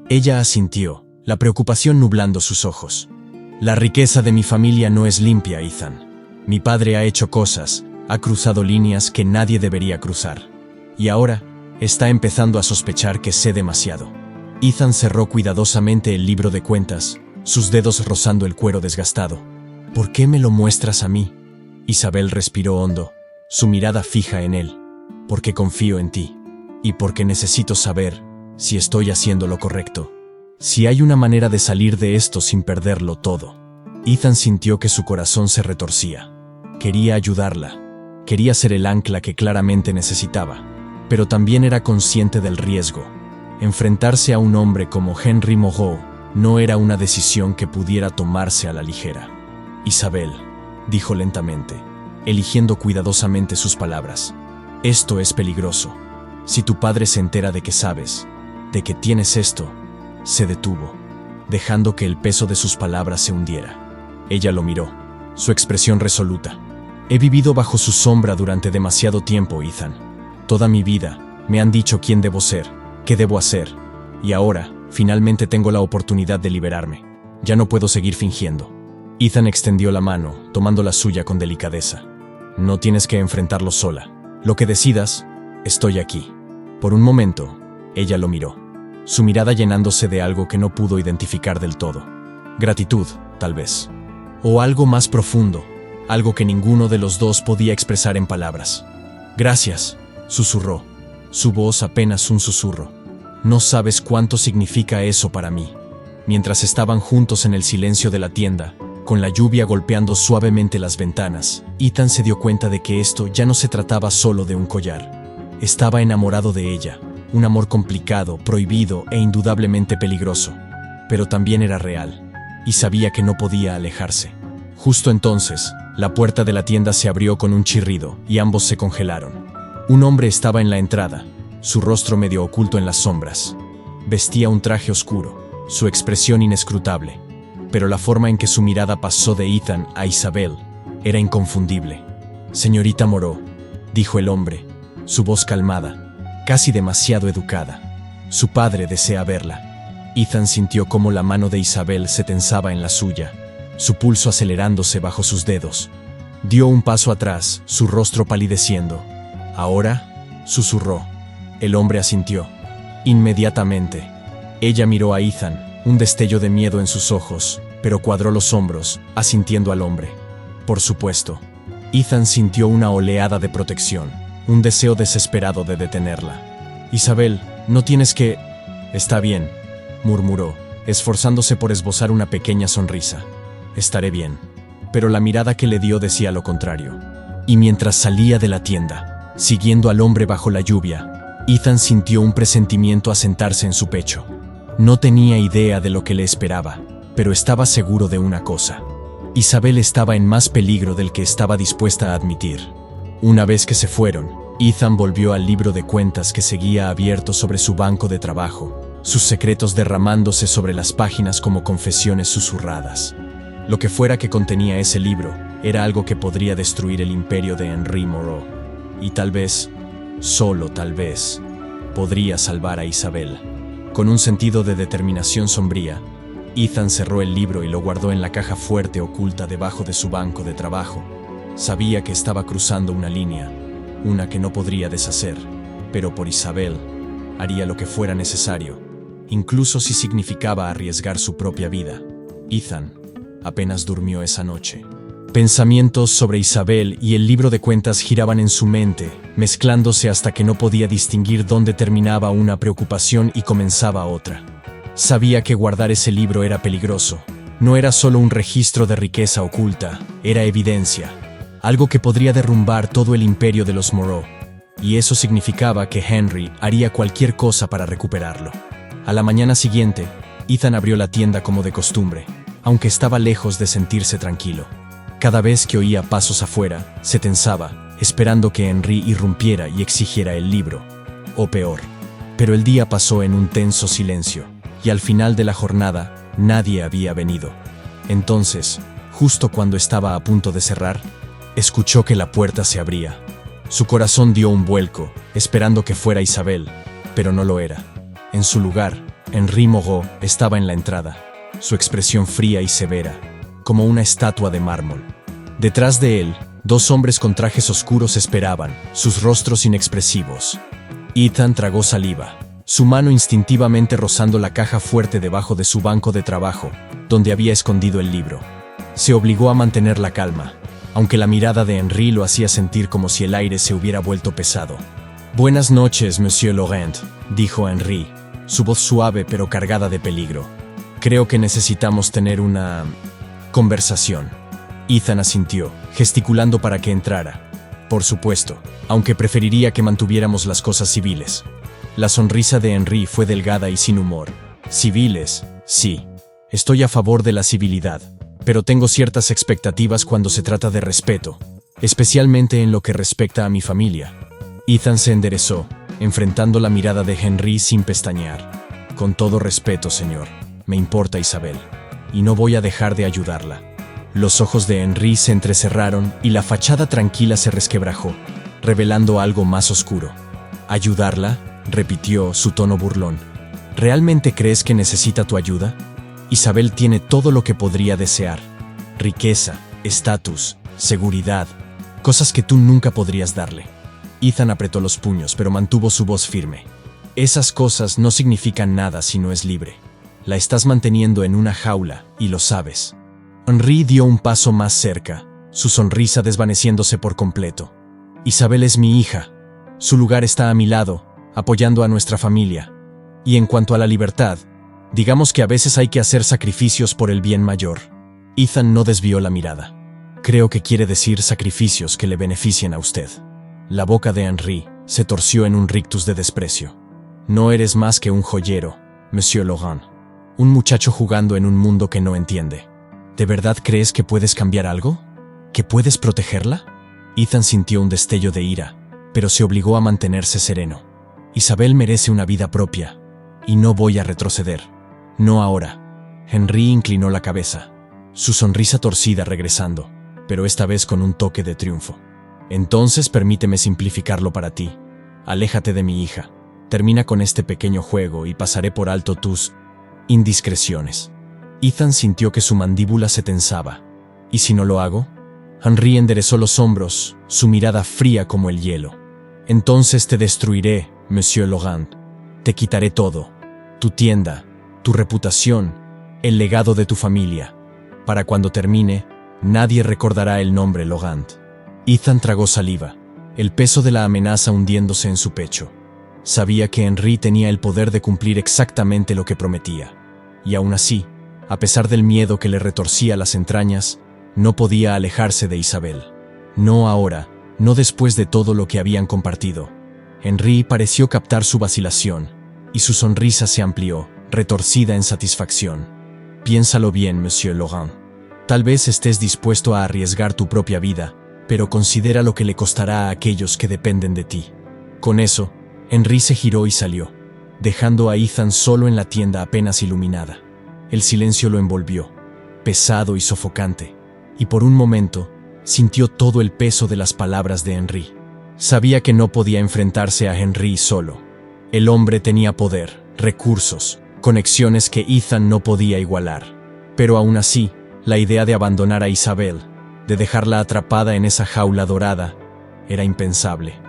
S1: Ella asintió, la preocupación nublando sus ojos. «La riqueza de mi familia no es limpia, Ethan. Mi padre ha hecho cosas, ha cruzado líneas que nadie debería cruzar. Y ahora, está empezando a sospechar que sé demasiado». Ethan cerró cuidadosamente el libro de cuentas, sus dedos rozando el cuero desgastado. «¿Por qué me lo muestras a mí?». Isabel respiró hondo, su mirada fija en él. «Porque confío en ti. Y porque necesito saber si estoy haciendo lo correcto. Si hay una manera de salir de esto sin perderlo todo». Ethan sintió que su corazón se retorcía. Quería ayudarla. Quería ser el ancla que claramente necesitaba. Pero también era consciente del riesgo. Enfrentarse a un hombre como Henry Moreau no era una decisión que pudiera tomarse a la ligera. «Isabel», dijo lentamente, eligiendo cuidadosamente sus palabras. Esto es peligroso. Si tu padre se entera de que sabes, de que tienes esto, se detuvo, dejando que el peso de sus palabras se hundiera. Ella lo miró, su expresión resoluta. He vivido bajo su sombra durante demasiado tiempo, Ethan. Toda mi vida me han dicho quién debo ser, qué debo hacer, y ahora, finalmente tengo la oportunidad de liberarme. Ya no puedo seguir fingiendo. Ethan extendió la mano, tomando la suya con delicadeza. No tienes que enfrentarlo sola. Lo que decidas, estoy aquí. Por un momento, ella lo miró, su mirada llenándose de algo que no pudo identificar del todo. Gratitud, tal vez. O algo más profundo, algo que ninguno de los dos podía expresar en palabras. Gracias, susurró, su voz apenas un susurro. No sabes cuánto significa eso para mí. Mientras estaban juntos en el silencio de la tienda, con la lluvia golpeando suavemente las ventanas, Ethan se dio cuenta de que esto ya no se trataba solo de un collar. Estaba enamorado de ella, un amor complicado, prohibido e indudablemente peligroso. Pero también era real, y sabía que no podía alejarse. Justo entonces, la puerta de la tienda se abrió con un chirrido y ambos se congelaron. Un hombre estaba en la entrada, su rostro medio oculto en las sombras. Vestía un traje oscuro, su expresión inescrutable. Pero la forma en que su mirada pasó de Ethan a Isabel era inconfundible. «Señorita Moreau», dijo el hombre, su voz calmada, casi demasiado educada. «Su padre desea verla». Ethan sintió cómo la mano de Isabel se tensaba en la suya, su pulso acelerándose bajo sus dedos. Dio un paso atrás, su rostro palideciendo. «¿Ahora?», susurró. El hombre asintió. Inmediatamente, ella miró a Ethan, un destello de miedo en sus ojos, pero cuadró los hombros, asintiendo al hombre. Por supuesto. Ethan sintió una oleada de protección, un deseo desesperado de detenerla. «Isabel, no tienes que...». «Está bien», murmuró, esforzándose por esbozar una pequeña sonrisa. «Estaré bien». Pero la mirada que le dio decía lo contrario. Y mientras salía de la tienda, siguiendo al hombre bajo la lluvia, Ethan sintió un presentimiento asentarse en su pecho. No tenía idea de lo que le esperaba, pero estaba seguro de una cosa. Isabel estaba en más peligro del que estaba dispuesta a admitir. Una vez que se fueron, Ethan volvió al libro de cuentas que seguía abierto sobre su banco de trabajo, sus secretos derramándose sobre las páginas como confesiones susurradas. Lo que fuera que contenía ese libro, era algo que podría destruir el imperio de Henry Moreau. Y tal vez, solo tal vez, podría salvar a Isabel. Con un sentido de determinación sombría, Ethan cerró el libro y lo guardó en la caja fuerte oculta debajo de su banco de trabajo. Sabía que estaba cruzando una línea, una que no podría deshacer, pero por Isabel, haría lo que fuera necesario, incluso si significaba arriesgar su propia vida. Ethan apenas durmió esa noche. Pensamientos sobre Isabel y el libro de cuentas giraban en su mente, mezclándose hasta que no podía distinguir dónde terminaba una preocupación y comenzaba otra. Sabía que guardar ese libro era peligroso. No era solo un registro de riqueza oculta, era evidencia. Algo que podría derrumbar todo el imperio de los Moreau. Y eso significaba que Henry haría cualquier cosa para recuperarlo. A la mañana siguiente, Ethan abrió la tienda como de costumbre, aunque estaba lejos de sentirse tranquilo. Cada vez que oía pasos afuera, se tensaba, esperando que Henry irrumpiera y exigiera el libro. O peor. Pero el día pasó en un tenso silencio, y al final de la jornada, nadie había venido. Entonces, justo cuando estaba a punto de cerrar, escuchó que la puerta se abría. Su corazón dio un vuelco, esperando que fuera Isabel, pero no lo era. En su lugar, Henry Moreau estaba en la entrada, su expresión fría y severa, como una estatua de mármol. Detrás de él, dos hombres con trajes oscuros esperaban, sus rostros inexpresivos. Ethan tragó saliva, su mano instintivamente rozando la caja fuerte debajo de su banco de trabajo, donde había escondido el libro. Se obligó a mantener la calma, aunque la mirada de Henry lo hacía sentir como si el aire se hubiera vuelto pesado. «Buenas noches, Monsieur Laurent», dijo Henry, su voz suave pero cargada de peligro. «Creo que necesitamos tener una conversación». Ethan asintió, gesticulando para que entrara. «Por supuesto, aunque preferiría que mantuviéramos las cosas civiles». La sonrisa de Henry fue delgada y sin humor. «Civiles, sí. Estoy a favor de la civilidad. pero tengo ciertas expectativas cuando se trata de respeto, especialmente en lo que respecta a mi familia. Ethan se enderezó, enfrentando la mirada de Henry sin pestañear. Con todo respeto, señor, me importa Isabel, y no voy a dejar de ayudarla. Los ojos de Henry se entrecerraron y la fachada tranquila se resquebrajó, revelando algo más oscuro. ¿Ayudarla?, repitió, su tono burlón. ¿Realmente crees que necesita tu ayuda? Isabel tiene todo lo que podría desear: riqueza, estatus, seguridad, cosas que tú nunca podrías darle. Ethan apretó los puños, pero mantuvo su voz firme. Esas cosas no significan nada si no es libre. La estás manteniendo en una jaula, y lo sabes. Henry dio un paso más cerca, su sonrisa desvaneciéndose por completo. Isabel es mi hija. Su lugar está a mi lado, apoyando a nuestra familia. Y en cuanto a la libertad, digamos que a veces hay que hacer sacrificios por el bien mayor. Ethan no desvió la mirada. Creo que quiere decir sacrificios que le beneficien a usted. La boca de Henry se torció en un rictus de desprecio. No eres más que un joyero, Monsieur Logan. Un muchacho jugando en un mundo que no entiende. ¿De verdad crees que puedes cambiar algo? ¿Que puedes protegerla? Ethan sintió un destello de ira, pero se obligó a mantenerse sereno. Isabel merece una vida propia, y no voy a retroceder. No ahora. Henry inclinó la cabeza, su sonrisa torcida regresando, pero esta vez con un toque de triunfo. Entonces permíteme simplificarlo para ti. Aléjate de mi hija. Termina con este pequeño juego y pasaré por alto tus indiscreciones. Ethan sintió que su mandíbula se tensaba. ¿Y si no lo hago? Henry enderezó los hombros, su mirada fría como el hielo. Entonces te destruiré, Monsieur Logan. Te quitaré todo. Tu tienda, tu reputación, el legado de tu familia. Para cuando termine, nadie recordará el nombre Logan. Ethan tragó saliva, el peso de la amenaza hundiéndose en su pecho. Sabía que Henry tenía el poder de cumplir exactamente lo que prometía. Y aún así, a pesar del miedo que le retorcía las entrañas, no podía alejarse de Isabel. No ahora, no después de todo lo que habían compartido. Henry pareció captar su vacilación, y su sonrisa se amplió, retorcida en satisfacción. Piénsalo bien, Monsieur Logan. Tal vez estés dispuesto a arriesgar tu propia vida, pero considera lo que le costará a aquellos que dependen de ti. Con eso, Henry se giró y salió, dejando a Ethan solo en la tienda apenas iluminada. El silencio lo envolvió, pesado y sofocante, y por un momento sintió todo el peso de las palabras de Henry. Sabía que no podía enfrentarse a Henry solo. El hombre tenía poder, recursos, conexiones que Ethan no podía igualar. Pero aún así, la idea de abandonar a Isabel, de dejarla atrapada en esa jaula dorada, era impensable.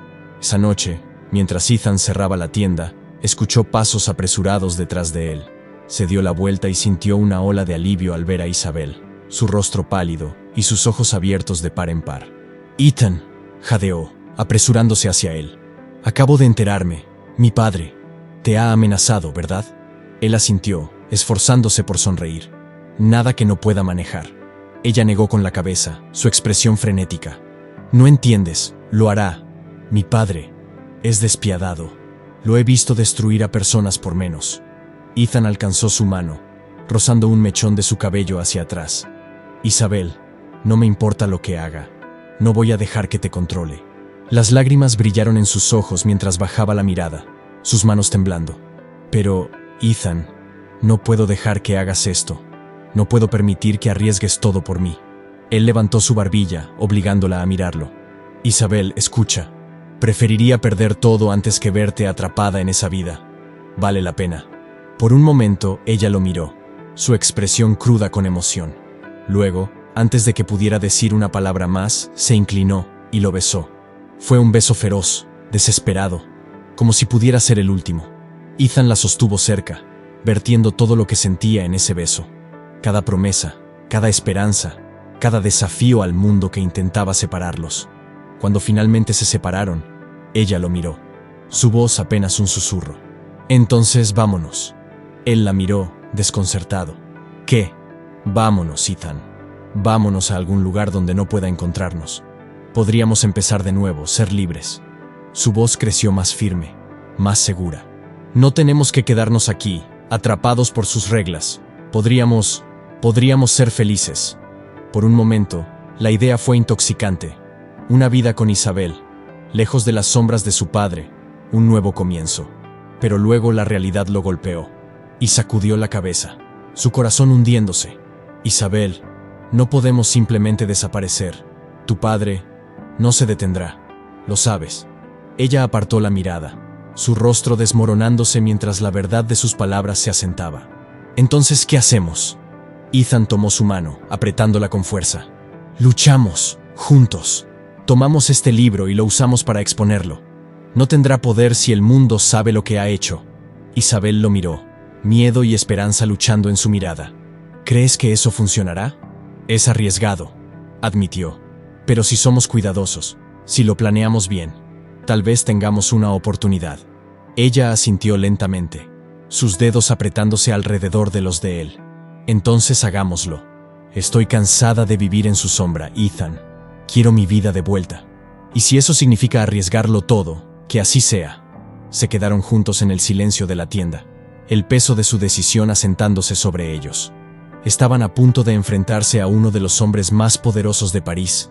S1: Esa noche, mientras Ethan cerraba la tienda, escuchó pasos apresurados detrás de él. Se dio la vuelta y sintió una ola de alivio al ver a Isabel, su rostro pálido y sus ojos abiertos de par en par. «Ethan», jadeó, apresurándose hacia él. «Acabo de enterarme. Mi padre te ha amenazado, ¿verdad?» Él asintió, esforzándose por sonreír. «Nada que no pueda manejar». Ella negó con la cabeza, su expresión frenética. «No entiendes, lo hará. Mi padre es despiadado. Lo he visto destruir a personas por menos». Ethan alcanzó su mano, rozando un mechón de su cabello hacia atrás. «Isabel, no me importa lo que haga. No voy a dejar que te controle». Las lágrimas brillaron en sus ojos mientras bajaba la mirada, sus manos temblando. «Pero, Ethan, no puedo dejar que hagas esto. No puedo permitir que arriesgues todo por mí». Él levantó su barbilla, obligándola a mirarlo. «Isabel, escucha. Preferiría perder todo antes que verte atrapada en esa vida. Vale la pena». Por un momento, ella lo miró, su expresión cruda con emoción. Luego, antes de que pudiera decir una palabra más, se inclinó y lo besó. Fue un beso feroz, desesperado, como si pudiera ser el último. Ethan la sostuvo cerca, vertiendo todo lo que sentía en ese beso. Cada promesa, cada esperanza, cada desafío al mundo que intentaba separarlos. Cuando finalmente se separaron, ella lo miró, su voz apenas un susurro. «Entonces vámonos». Él la miró, desconcertado. «¿Qué?» «Vámonos, Ethan. Vámonos a algún lugar donde no pueda encontrarnos. Podríamos empezar de nuevo, ser libres». Su voz creció más firme, más segura. «No tenemos que quedarnos aquí, atrapados por sus reglas. Podríamos ser felices, Por un momento, la idea fue intoxicante. Una vida con Isabel, lejos de las sombras de su padre, un nuevo comienzo. Pero luego la realidad lo golpeó y sacudió la cabeza, su corazón hundiéndose. Isabel, no podemos simplemente desaparecer. Tu padre no se detendrá. Lo sabes. Ella apartó la mirada, su rostro desmoronándose mientras la verdad de sus palabras se asentaba. Entonces, ¿qué hacemos? Ethan tomó su mano, apretándola con fuerza. Luchamos, juntos. Tomamos este libro y lo usamos para exponerlo. No tendrá poder si el mundo sabe lo que ha hecho. Isabel lo miró, miedo y esperanza luchando en su mirada. ¿Crees que eso funcionará? Es arriesgado, admitió. Pero si somos cuidadosos, si lo planeamos bien, tal vez tengamos una oportunidad. Ella asintió lentamente, sus dedos apretándose alrededor de los de él. Entonces hagámoslo. Estoy cansada de vivir en su sombra, Ethan. Quiero mi vida de vuelta. Y si eso significa arriesgarlo todo, que así sea. Se quedaron juntos en el silencio de la tienda, el peso de su decisión asentándose sobre ellos. Estaban a punto de enfrentarse a uno de los hombres más poderosos de París,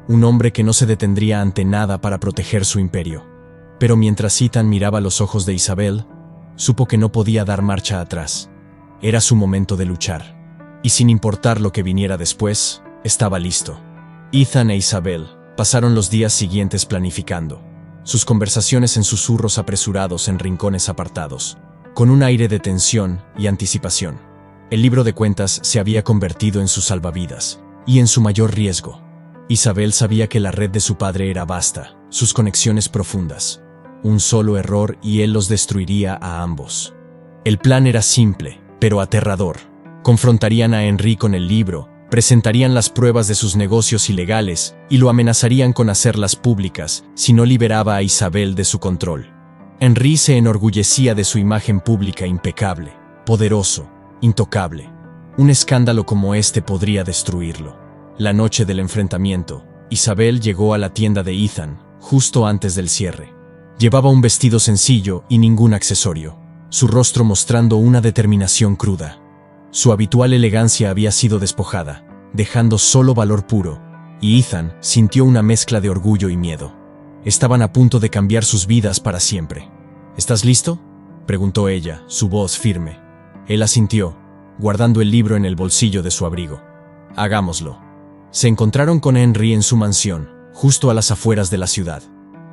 S1: un hombre que no se detendría ante nada para proteger su imperio. Pero mientras Ethan miraba los ojos de Isabel, supo que no podía dar marcha atrás. Era su momento de luchar. Y sin importar lo que viniera después, estaba listo. Ethan e Isabel pasaron los días siguientes planificando, sus conversaciones en susurros apresurados en rincones apartados, con un aire de tensión y anticipación. El libro de cuentas se había convertido en su salvavidas y en su mayor riesgo. Isabel sabía que la red de su padre era vasta, sus conexiones profundas. Un solo error y él los destruiría a ambos. El plan era simple, pero aterrador. Confrontarían a Henry con el libro, presentarían las pruebas de sus negocios ilegales y lo amenazarían con hacerlas públicas si no liberaba a Isabel de su control. Henry se enorgullecía de su imagen pública impecable, poderoso, intocable. Un escándalo como este podría destruirlo. La noche del enfrentamiento, Isabel llegó a la tienda de Ethan, justo antes del cierre. Llevaba un vestido sencillo y ningún accesorio, su rostro mostrando una determinación cruda. Su habitual elegancia había sido despojada, dejando solo valor puro, y Ethan sintió una mezcla de orgullo y miedo. Estaban a punto de cambiar sus vidas para siempre. ¿Estás listo?, preguntó ella, su voz firme. Él asintió, guardando el libro en el bolsillo de su abrigo. Hagámoslo. Se encontraron con Henry en su mansión, justo a las afueras de la ciudad.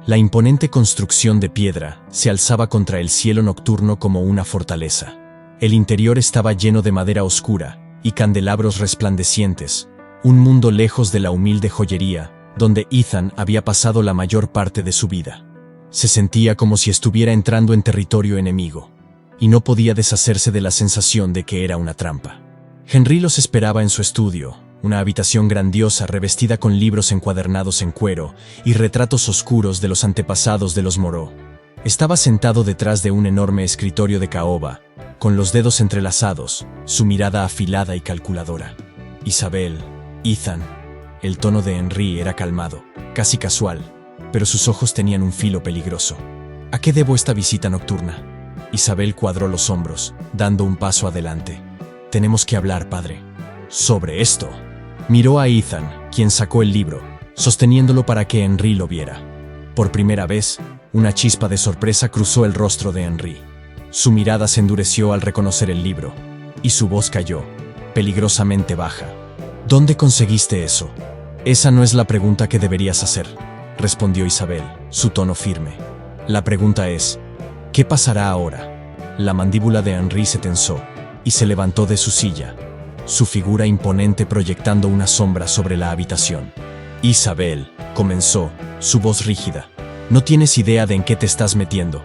S1: La imponente construcción de piedra se alzaba contra el cielo nocturno como una fortaleza. El interior estaba lleno de madera oscura y candelabros resplandecientes, un mundo lejos de la humilde joyería, donde Ethan había pasado la mayor parte de su vida. Se sentía como si estuviera entrando en territorio enemigo, y no podía deshacerse de la sensación de que era una trampa. Henry los esperaba en su estudio, una habitación grandiosa revestida con libros encuadernados en cuero y retratos oscuros de los antepasados de los Moreau. Estaba sentado detrás de un enorme escritorio de caoba, con los dedos entrelazados, su mirada afilada y calculadora. Isabel, Ethan. El tono de Henry era calmado, casi casual, pero sus ojos tenían un filo peligroso. ¿A qué debo esta visita nocturna? Isabel cuadró los hombros, dando un paso adelante. Tenemos que hablar, padre. Sobre esto. Miró a Ethan, quien sacó el libro, sosteniéndolo para que Henry lo viera. Por primera vez, una chispa de sorpresa cruzó el rostro de Henry. Su mirada se endureció al reconocer el libro, y su voz cayó, peligrosamente baja. ¿Dónde conseguiste eso? Esa no es la pregunta que deberías hacer, respondió Isabel, su tono firme. La pregunta es, ¿qué pasará ahora? La mandíbula de Henry se tensó, y se levantó de su silla, su figura imponente proyectando una sombra sobre la habitación. Isabel, comenzó, su voz rígida. No tienes idea de en qué te estás metiendo.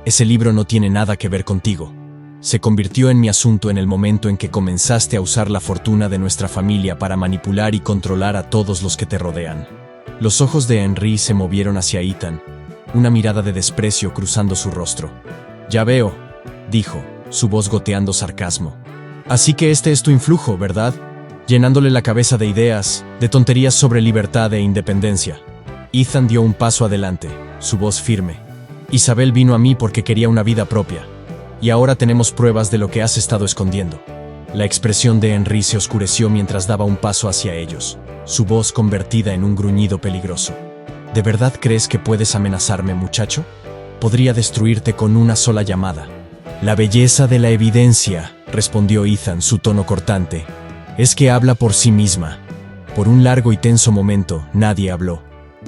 S1: Ese libro no tiene nada que ver contigo. Se convirtió en mi asunto en el momento en que comenzaste a usar la fortuna de nuestra familia para manipular y controlar a todos los que te rodean. Los ojos de Henry se movieron hacia Ethan, una mirada de desprecio cruzando su rostro. Ya veo, dijo, su voz goteando sarcasmo. Así que este es tu influjo, ¿verdad? Llenándole la cabeza de ideas, de tonterías sobre libertad e independencia. Ethan dio un paso adelante, su voz firme. Isabel vino a mí porque quería una vida propia. Y ahora tenemos pruebas de lo que has estado escondiendo. La expresión de Henry se oscureció mientras daba un paso hacia ellos, su voz convertida en un gruñido peligroso. ¿De verdad crees que puedes amenazarme, muchacho? Podría destruirte con una sola llamada. La belleza de la evidencia, respondió Ethan, su tono cortante, es que habla por sí misma. Por un largo y tenso momento, nadie habló.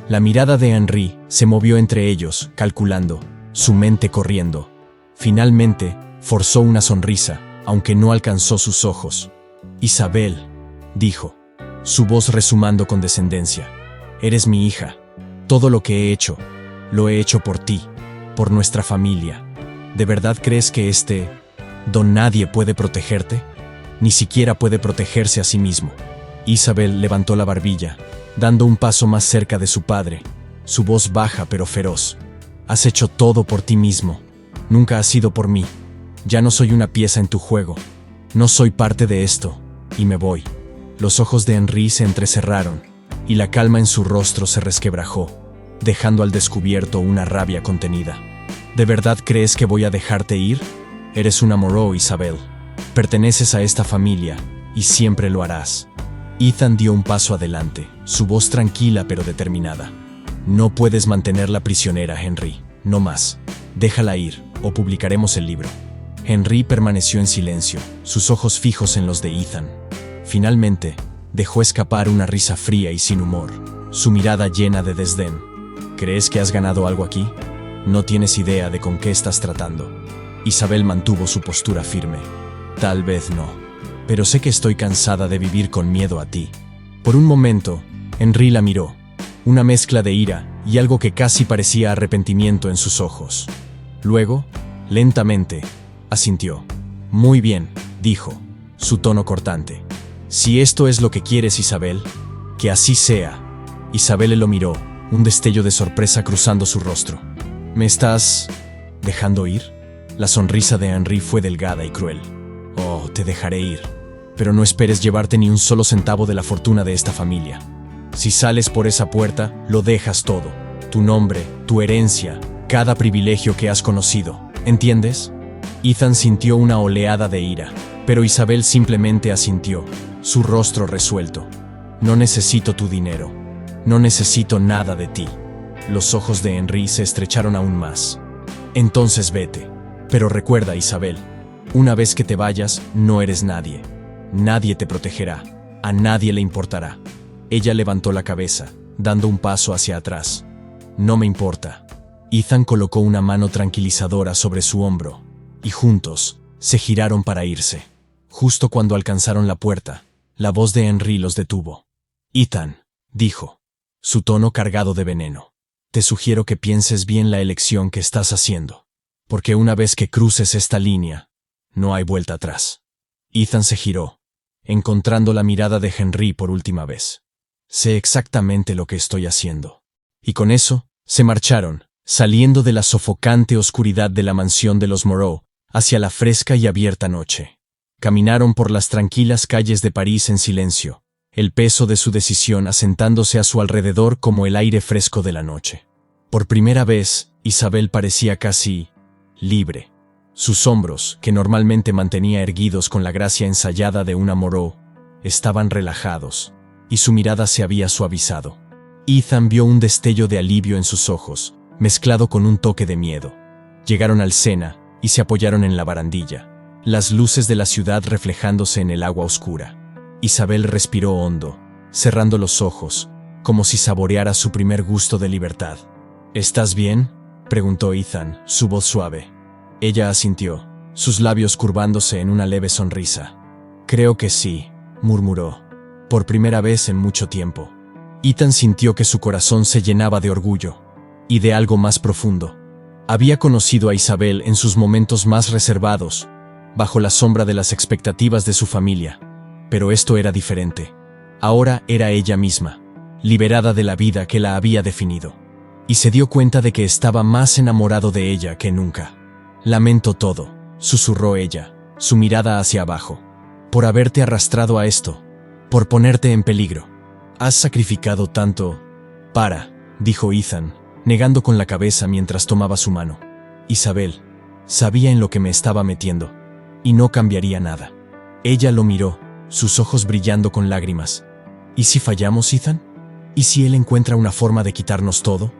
S1: La mirada de Henry se movió entre ellos, calculando, su mente corriendo. Finalmente, forzó una sonrisa, aunque no alcanzó sus ojos. Isabel, dijo, su voz resumando con descendencia, eres mi hija. Todo lo que he hecho, lo he hecho por ti, por nuestra familia. ¿De verdad crees que don nadie puede protegerte? Ni siquiera puede protegerse a sí mismo. Isabel levantó la barbilla, dando un paso más cerca de su padre, su voz baja pero feroz. Has hecho todo por ti mismo. Nunca has sido por mí. Ya no soy una pieza en tu juego. No soy parte de esto, y me voy. Los ojos de Henry se entrecerraron, y la calma en su rostro se resquebrajó, dejando al descubierto una rabia contenida. ¿De verdad crees que voy a dejarte ir? Eres una Moreau, Isabel. Perteneces a esta familia, y siempre lo harás. Ethan dio un paso adelante, su voz tranquila pero determinada. No puedes mantenerla prisionera, Henry. No más. Déjala ir, o publicaremos el libro. Henry permaneció en silencio, sus ojos fijos en los de Ethan. Finalmente, dejó escapar una risa fría y sin humor, su mirada llena de desdén. ¿Crees que has ganado algo aquí? No tienes idea de con qué estás tratando. Isabel mantuvo su postura firme. Tal vez no. Pero sé que estoy cansada de vivir con miedo a ti. Por un momento, Henry la miró, una mezcla de ira y algo que casi parecía arrepentimiento en sus ojos. Luego, lentamente, asintió. Muy bien, dijo, su tono cortante. Si esto es lo que quieres, Isabel, que así sea. Isabel lo miró, un destello de sorpresa cruzando su rostro. ¿Me estás dejando ir? La sonrisa de Henry fue delgada y cruel. Oh, te dejaré ir. Pero no esperes llevarte ni un solo centavo de la fortuna de esta familia. Si sales por esa puerta, lo dejas todo. Tu nombre, tu herencia, cada privilegio que has conocido. ¿Entiendes? Ethan sintió una oleada de ira, pero Isabel simplemente asintió, su rostro resuelto. No necesito tu dinero. No necesito nada de ti. Los ojos de Henry se estrecharon aún más. Entonces vete. Pero recuerda, Isabel, una vez que te vayas, no eres nadie. Nadie te protegerá. A nadie le importará. Ella levantó la cabeza, dando un paso hacia atrás. No me importa. Ethan colocó una mano tranquilizadora sobre su hombro, y juntos se giraron para irse. Justo cuando alcanzaron la puerta, la voz de Henry los detuvo. Ethan, dijo, su tono cargado de veneno. Te sugiero que pienses bien la elección que estás haciendo, porque una vez que cruces esta línea, no hay vuelta atrás. Ethan se giró, encontrando la mirada de Henry por última vez. Sé exactamente lo que estoy haciendo. Y con eso, se marcharon, saliendo de la sofocante oscuridad de la mansión de los Moreau, hacia la fresca y abierta noche. Caminaron por las tranquilas calles de París en silencio, el peso de su decisión asentándose a su alrededor como el aire fresco de la noche. Por primera vez, Isabel parecía casi libre. Sus hombros, que normalmente mantenía erguidos con la gracia ensayada de una Moreau, estaban relajados, y su mirada se había suavizado. Ethan vio un destello de alivio en sus ojos, mezclado con un toque de miedo. Llegaron al Sena y se apoyaron en la barandilla, las luces de la ciudad reflejándose en el agua oscura. Isabel respiró hondo, cerrando los ojos, como si saboreara su primer gusto de libertad. ¿Estás bien?, preguntó Ethan, su voz suave. Ella asintió, sus labios curvándose en una leve sonrisa. Creo que sí, murmuró. Por primera vez en mucho tiempo. Ethan sintió que su corazón se llenaba de orgullo, y de algo más profundo. Había conocido a Isabel en sus momentos más reservados, bajo la sombra de las expectativas de su familia. Pero esto era diferente. Ahora era ella misma, liberada de la vida que la había definido. Y se dio cuenta de que estaba más enamorado de ella que nunca. Lamento todo, susurró ella, su mirada hacia abajo. Por haberte arrastrado a esto. Por ponerte en peligro. Has sacrificado tanto. Dijo Ethan, negando con la cabeza mientras tomaba su mano. Isabel, sabía en lo que me estaba metiendo. Y no cambiaría nada. Ella lo miró, sus ojos brillando con lágrimas. ¿Y si fallamos, Ethan? ¿Y si él encuentra una forma de quitarnos todo?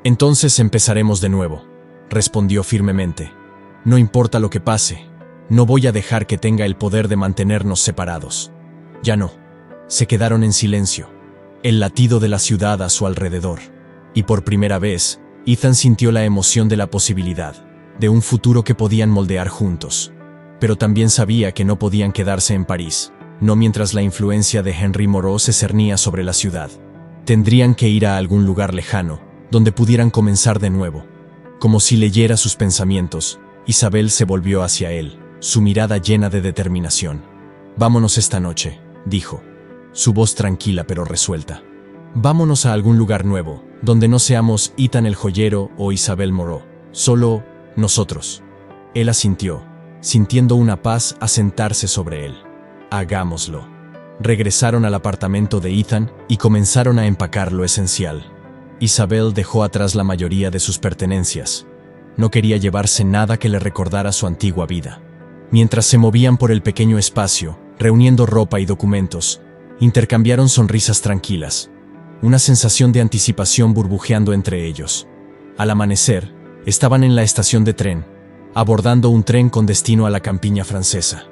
S1: Entonces empezaremos de nuevo, respondió firmemente. No importa lo que pase, no voy a dejar que tenga el poder de mantenernos separados. Ya no. Se quedaron en silencio, el latido de la ciudad a su alrededor. Y por primera vez, Ethan sintió la emoción de la posibilidad, de un futuro que podían moldear juntos. Pero también sabía que no podían quedarse en París, no mientras la influencia de Henry Moreau se cernía sobre la ciudad. Tendrían que ir a algún lugar lejano, donde pudieran comenzar de nuevo. Como si leyera sus pensamientos, Isabel se volvió hacia él, su mirada llena de determinación. «Vámonos esta noche», dijo, su voz tranquila pero resuelta. «Vámonos a algún lugar nuevo, donde no seamos Ethan el joyero o Isabel Moreau, solo nosotros». Él asintió, sintiendo una paz asentarse sobre él. «Hagámoslo». Regresaron al apartamento de Ethan y comenzaron a empacar lo esencial. Isabel dejó atrás la mayoría de sus pertenencias. No quería llevarse nada que le recordara su antigua vida. Mientras se movían por el pequeño espacio, reuniendo ropa y documentos, intercambiaron sonrisas tranquilas, una sensación de anticipación burbujeando entre ellos. Al amanecer, estaban en la estación de tren, abordando un tren con destino a la campiña francesa.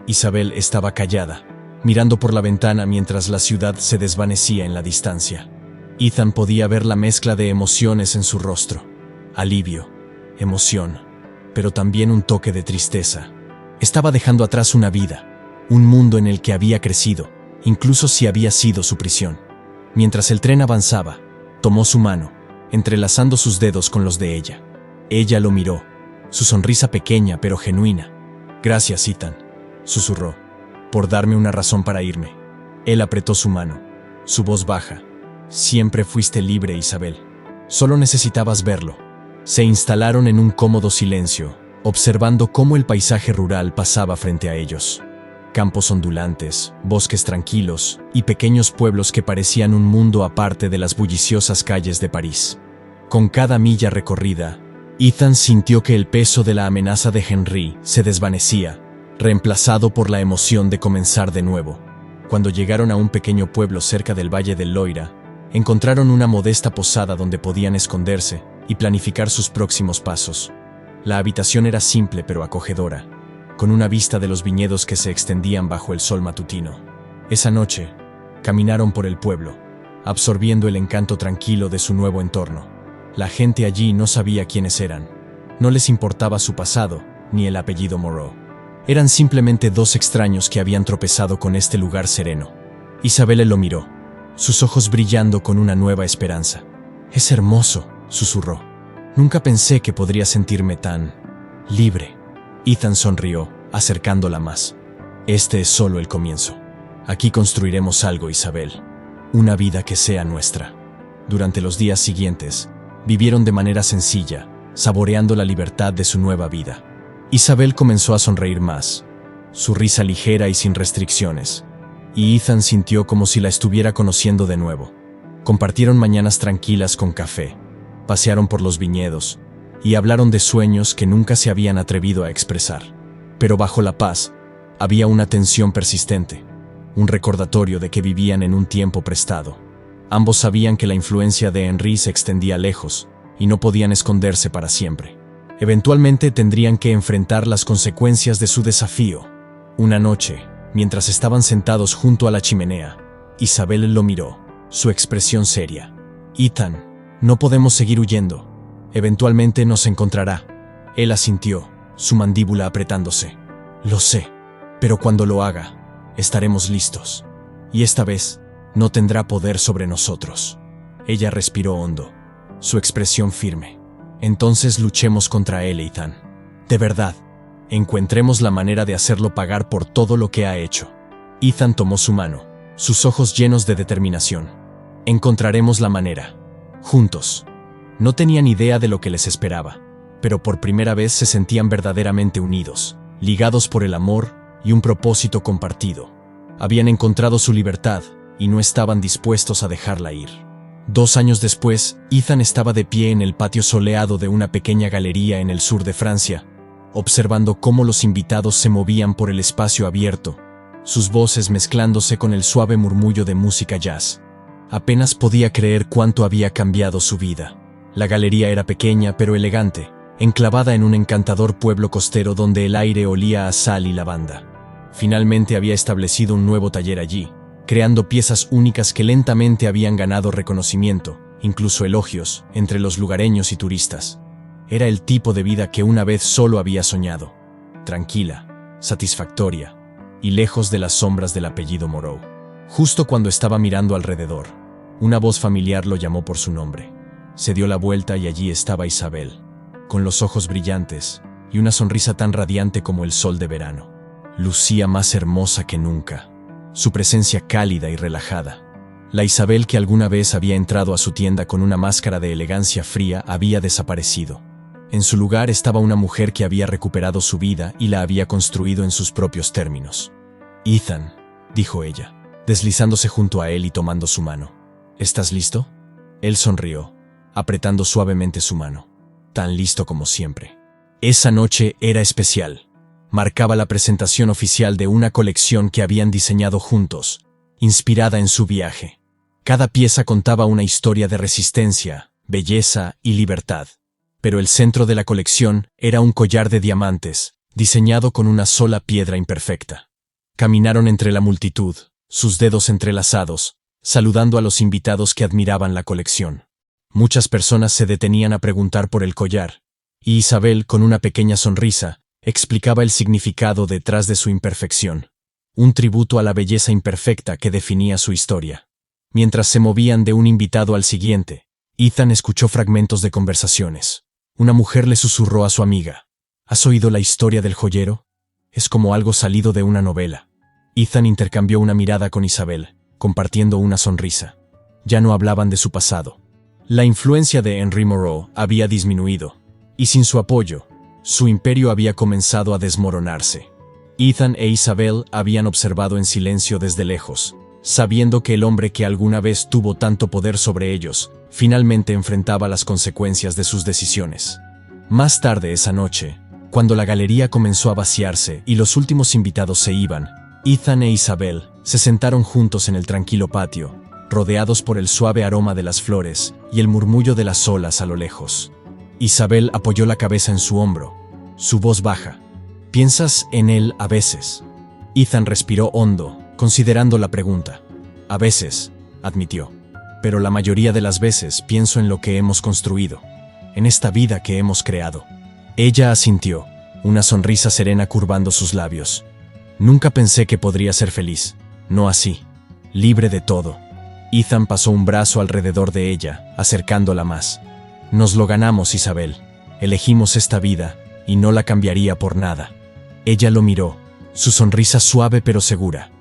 S1: Isabel estaba callada, mirando por la ventana mientras la ciudad se desvanecía en la distancia. Ethan podía ver la mezcla de emociones en su rostro. Alivio, emoción, pero también un toque de tristeza. Estaba dejando atrás una vida, un mundo en el que había crecido, incluso si había sido su prisión. Mientras el tren avanzaba, tomó su mano, entrelazando sus dedos con los de ella. Ella lo miró, su sonrisa pequeña pero genuina. «Gracias, Ethan», susurró, «por darme una razón para irme». Él apretó su mano, su voz baja. «Siempre fuiste libre, Isabel. Solo necesitabas verlo». Se instalaron en un cómodo silencio, observando cómo el paisaje rural pasaba frente a ellos. Campos ondulantes, bosques tranquilos y pequeños pueblos que parecían un mundo aparte de las bulliciosas calles de París. Con cada milla recorrida, Ethan sintió que el peso de la amenaza de Henry se desvanecía, reemplazado por la emoción de comenzar de nuevo. Cuando llegaron a un pequeño pueblo cerca del Valle del Loira, encontraron una modesta posada donde podían esconderse y planificar sus próximos pasos. La habitación era simple pero acogedora, con una vista de los viñedos que se extendían bajo el sol matutino. Esa noche, caminaron por el pueblo, absorbiendo el encanto tranquilo de su nuevo entorno. La gente allí no sabía quiénes eran. No les importaba su pasado, ni el apellido Moreau. Eran simplemente dos extraños que habían tropezado con este lugar sereno. Isabel lo miró, sus ojos brillando con una nueva esperanza. «Es hermoso», susurró. «Nunca pensé que podría sentirme tan libre». Ethan sonrió, acercándola más. «Este es solo el comienzo. Aquí construiremos algo, Isabel. Una vida que sea nuestra». Durante los días siguientes, vivieron de manera sencilla, saboreando la libertad de su nueva vida. Isabel comenzó a sonreír más, su risa ligera y sin restricciones, y Ethan sintió como si la estuviera conociendo de nuevo. Compartieron mañanas tranquilas con café, pasearon por los viñedos y hablaron de sueños que nunca se habían atrevido a expresar. Pero bajo la paz, había una tensión persistente, un recordatorio de que vivían en un tiempo prestado. Ambos sabían que la influencia de Henry se extendía lejos y no podían esconderse para siempre. Eventualmente tendrían que enfrentar las consecuencias de su desafío. Una noche, mientras estaban sentados junto a la chimenea, Isabel lo miró, su expresión seria. «Ethan, no podemos seguir huyendo. Eventualmente nos encontrará». Él asintió, su mandíbula apretándose. «Lo sé, pero cuando lo haga, estaremos listos. Y esta vez, no tendrá poder sobre nosotros». Ella respiró hondo, su expresión firme. «Entonces luchemos contra él, Ethan. De verdad, encontremos la manera de hacerlo pagar por todo lo que ha hecho». Ethan tomó su mano, sus ojos llenos de determinación. «Encontraremos la manera. Juntos». No tenían idea de lo que les esperaba, pero por primera vez se sentían verdaderamente unidos, ligados por el amor y un propósito compartido. Habían encontrado su libertad y no estaban dispuestos a dejarla ir. 2 años después, Ethan estaba de pie en el patio soleado de una pequeña galería en el sur de Francia, observando cómo los invitados se movían por el espacio abierto, sus voces mezclándose con el suave murmullo de música jazz. Apenas podía creer cuánto había cambiado su vida. La galería era pequeña pero elegante, enclavada en un encantador pueblo costero donde el aire olía a sal y lavanda. Finalmente había establecido un nuevo taller allí, creando piezas únicas que lentamente habían ganado reconocimiento, incluso elogios, entre los lugareños y turistas. Era el tipo de vida que una vez solo había soñado. Tranquila, satisfactoria, y lejos de las sombras del apellido Moreau. Justo cuando estaba mirando alrededor, una voz familiar lo llamó por su nombre. Se dio la vuelta y allí estaba Isabel, con los ojos brillantes y una sonrisa tan radiante como el sol de verano. Lucía más hermosa que nunca, su presencia cálida y relajada. La Isabel que alguna vez había entrado a su tienda con una máscara de elegancia fría había desaparecido. En su lugar estaba una mujer que había recuperado su vida y la había construido en sus propios términos. «Ethan», dijo ella, deslizándose junto a él y tomando su mano. «¿Estás listo?» Él sonrió, apretando suavemente su mano. Tan listo como siempre. Esa noche era especial. Marcaba la presentación oficial de una colección que habían diseñado juntos, inspirada en su viaje. Cada pieza contaba una historia de resistencia, belleza y libertad. Pero el centro de la colección era un collar de diamantes, diseñado con una sola piedra imperfecta. Caminaron entre la multitud, sus dedos entrelazados, saludando a los invitados que admiraban la colección. Muchas personas se detenían a preguntar por el collar, y Isabel, con una pequeña sonrisa, explicaba el significado detrás de su imperfección. Un tributo a la belleza imperfecta que definía su historia. Mientras se movían de un invitado al siguiente, Ethan escuchó fragmentos de conversaciones. Una mujer le susurró a su amiga: «¿Has oído la historia del joyero? Es como algo salido de una novela». Ethan intercambió una mirada con Isabel, compartiendo una sonrisa. Ya no hablaban de su pasado. La influencia de Henry Moreau había disminuido, y sin su apoyo, su imperio había comenzado a desmoronarse. Ethan e Isabel habían observado en silencio desde lejos, sabiendo que el hombre que alguna vez tuvo tanto poder sobre ellos, finalmente enfrentaba las consecuencias de sus decisiones. Más tarde esa noche, cuando la galería comenzó a vaciarse y los últimos invitados se iban, Ethan e Isabel se sentaron juntos en el tranquilo patio, rodeados por el suave aroma de las flores y el murmullo de las olas a lo lejos. Isabel apoyó la cabeza en su hombro, su voz baja. «¿Piensas en él a veces?» Ethan respiró hondo, considerando la pregunta. «A veces», admitió. «Pero la mayoría de las veces pienso en lo que hemos construido, en esta vida que hemos creado». Ella asintió, una sonrisa serena curvando sus labios. «Nunca pensé que podría ser feliz, no así, libre de todo». Ethan pasó un brazo alrededor de ella, acercándola más. «Nos lo ganamos, Isabel. Elegimos esta vida, y no la cambiaría por nada». Ella lo miró, su sonrisa suave pero segura.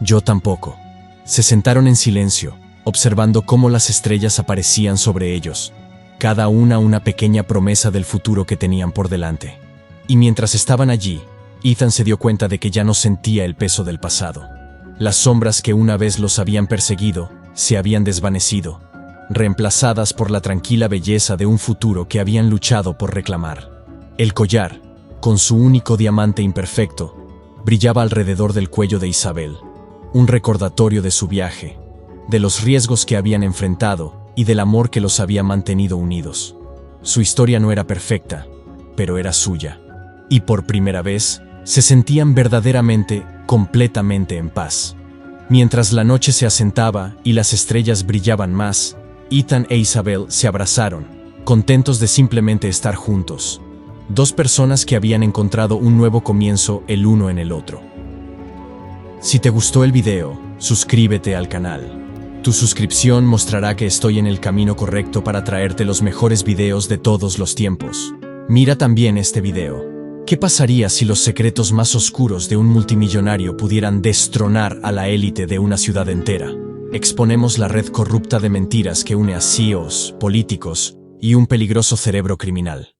S1: «Yo tampoco». Se sentaron en silencio, observando cómo las estrellas aparecían sobre ellos, cada una pequeña promesa del futuro que tenían por delante. Y mientras estaban allí, Ethan se dio cuenta de que ya no sentía el peso del pasado. Las sombras que una vez los habían perseguido se habían desvanecido, reemplazadas por la tranquila belleza de un futuro que habían luchado por reclamar. El collar, con su único diamante imperfecto, brillaba alrededor del cuello de Isabel, un recordatorio de su viaje, de los riesgos que habían enfrentado y del amor que los había mantenido unidos. Su historia no era perfecta, pero era suya, y por primera vez se sentían verdaderamente, completamente en paz. Mientras la noche se asentaba y las estrellas brillaban más, Ethan e Isabel se abrazaron, contentos de simplemente estar juntos. Dos personas que habían encontrado un nuevo comienzo el uno en el otro. Si te gustó el video, suscríbete al canal. Tu suscripción mostrará que estoy en el camino correcto para traerte los mejores videos de todos los tiempos. Mira también este video. ¿Qué pasaría si los secretos más oscuros de un multimillonario pudieran destronar a la élite de una ciudad entera? Exponemos la red corrupta de mentiras que une a CEOs, políticos y un peligroso cerebro criminal.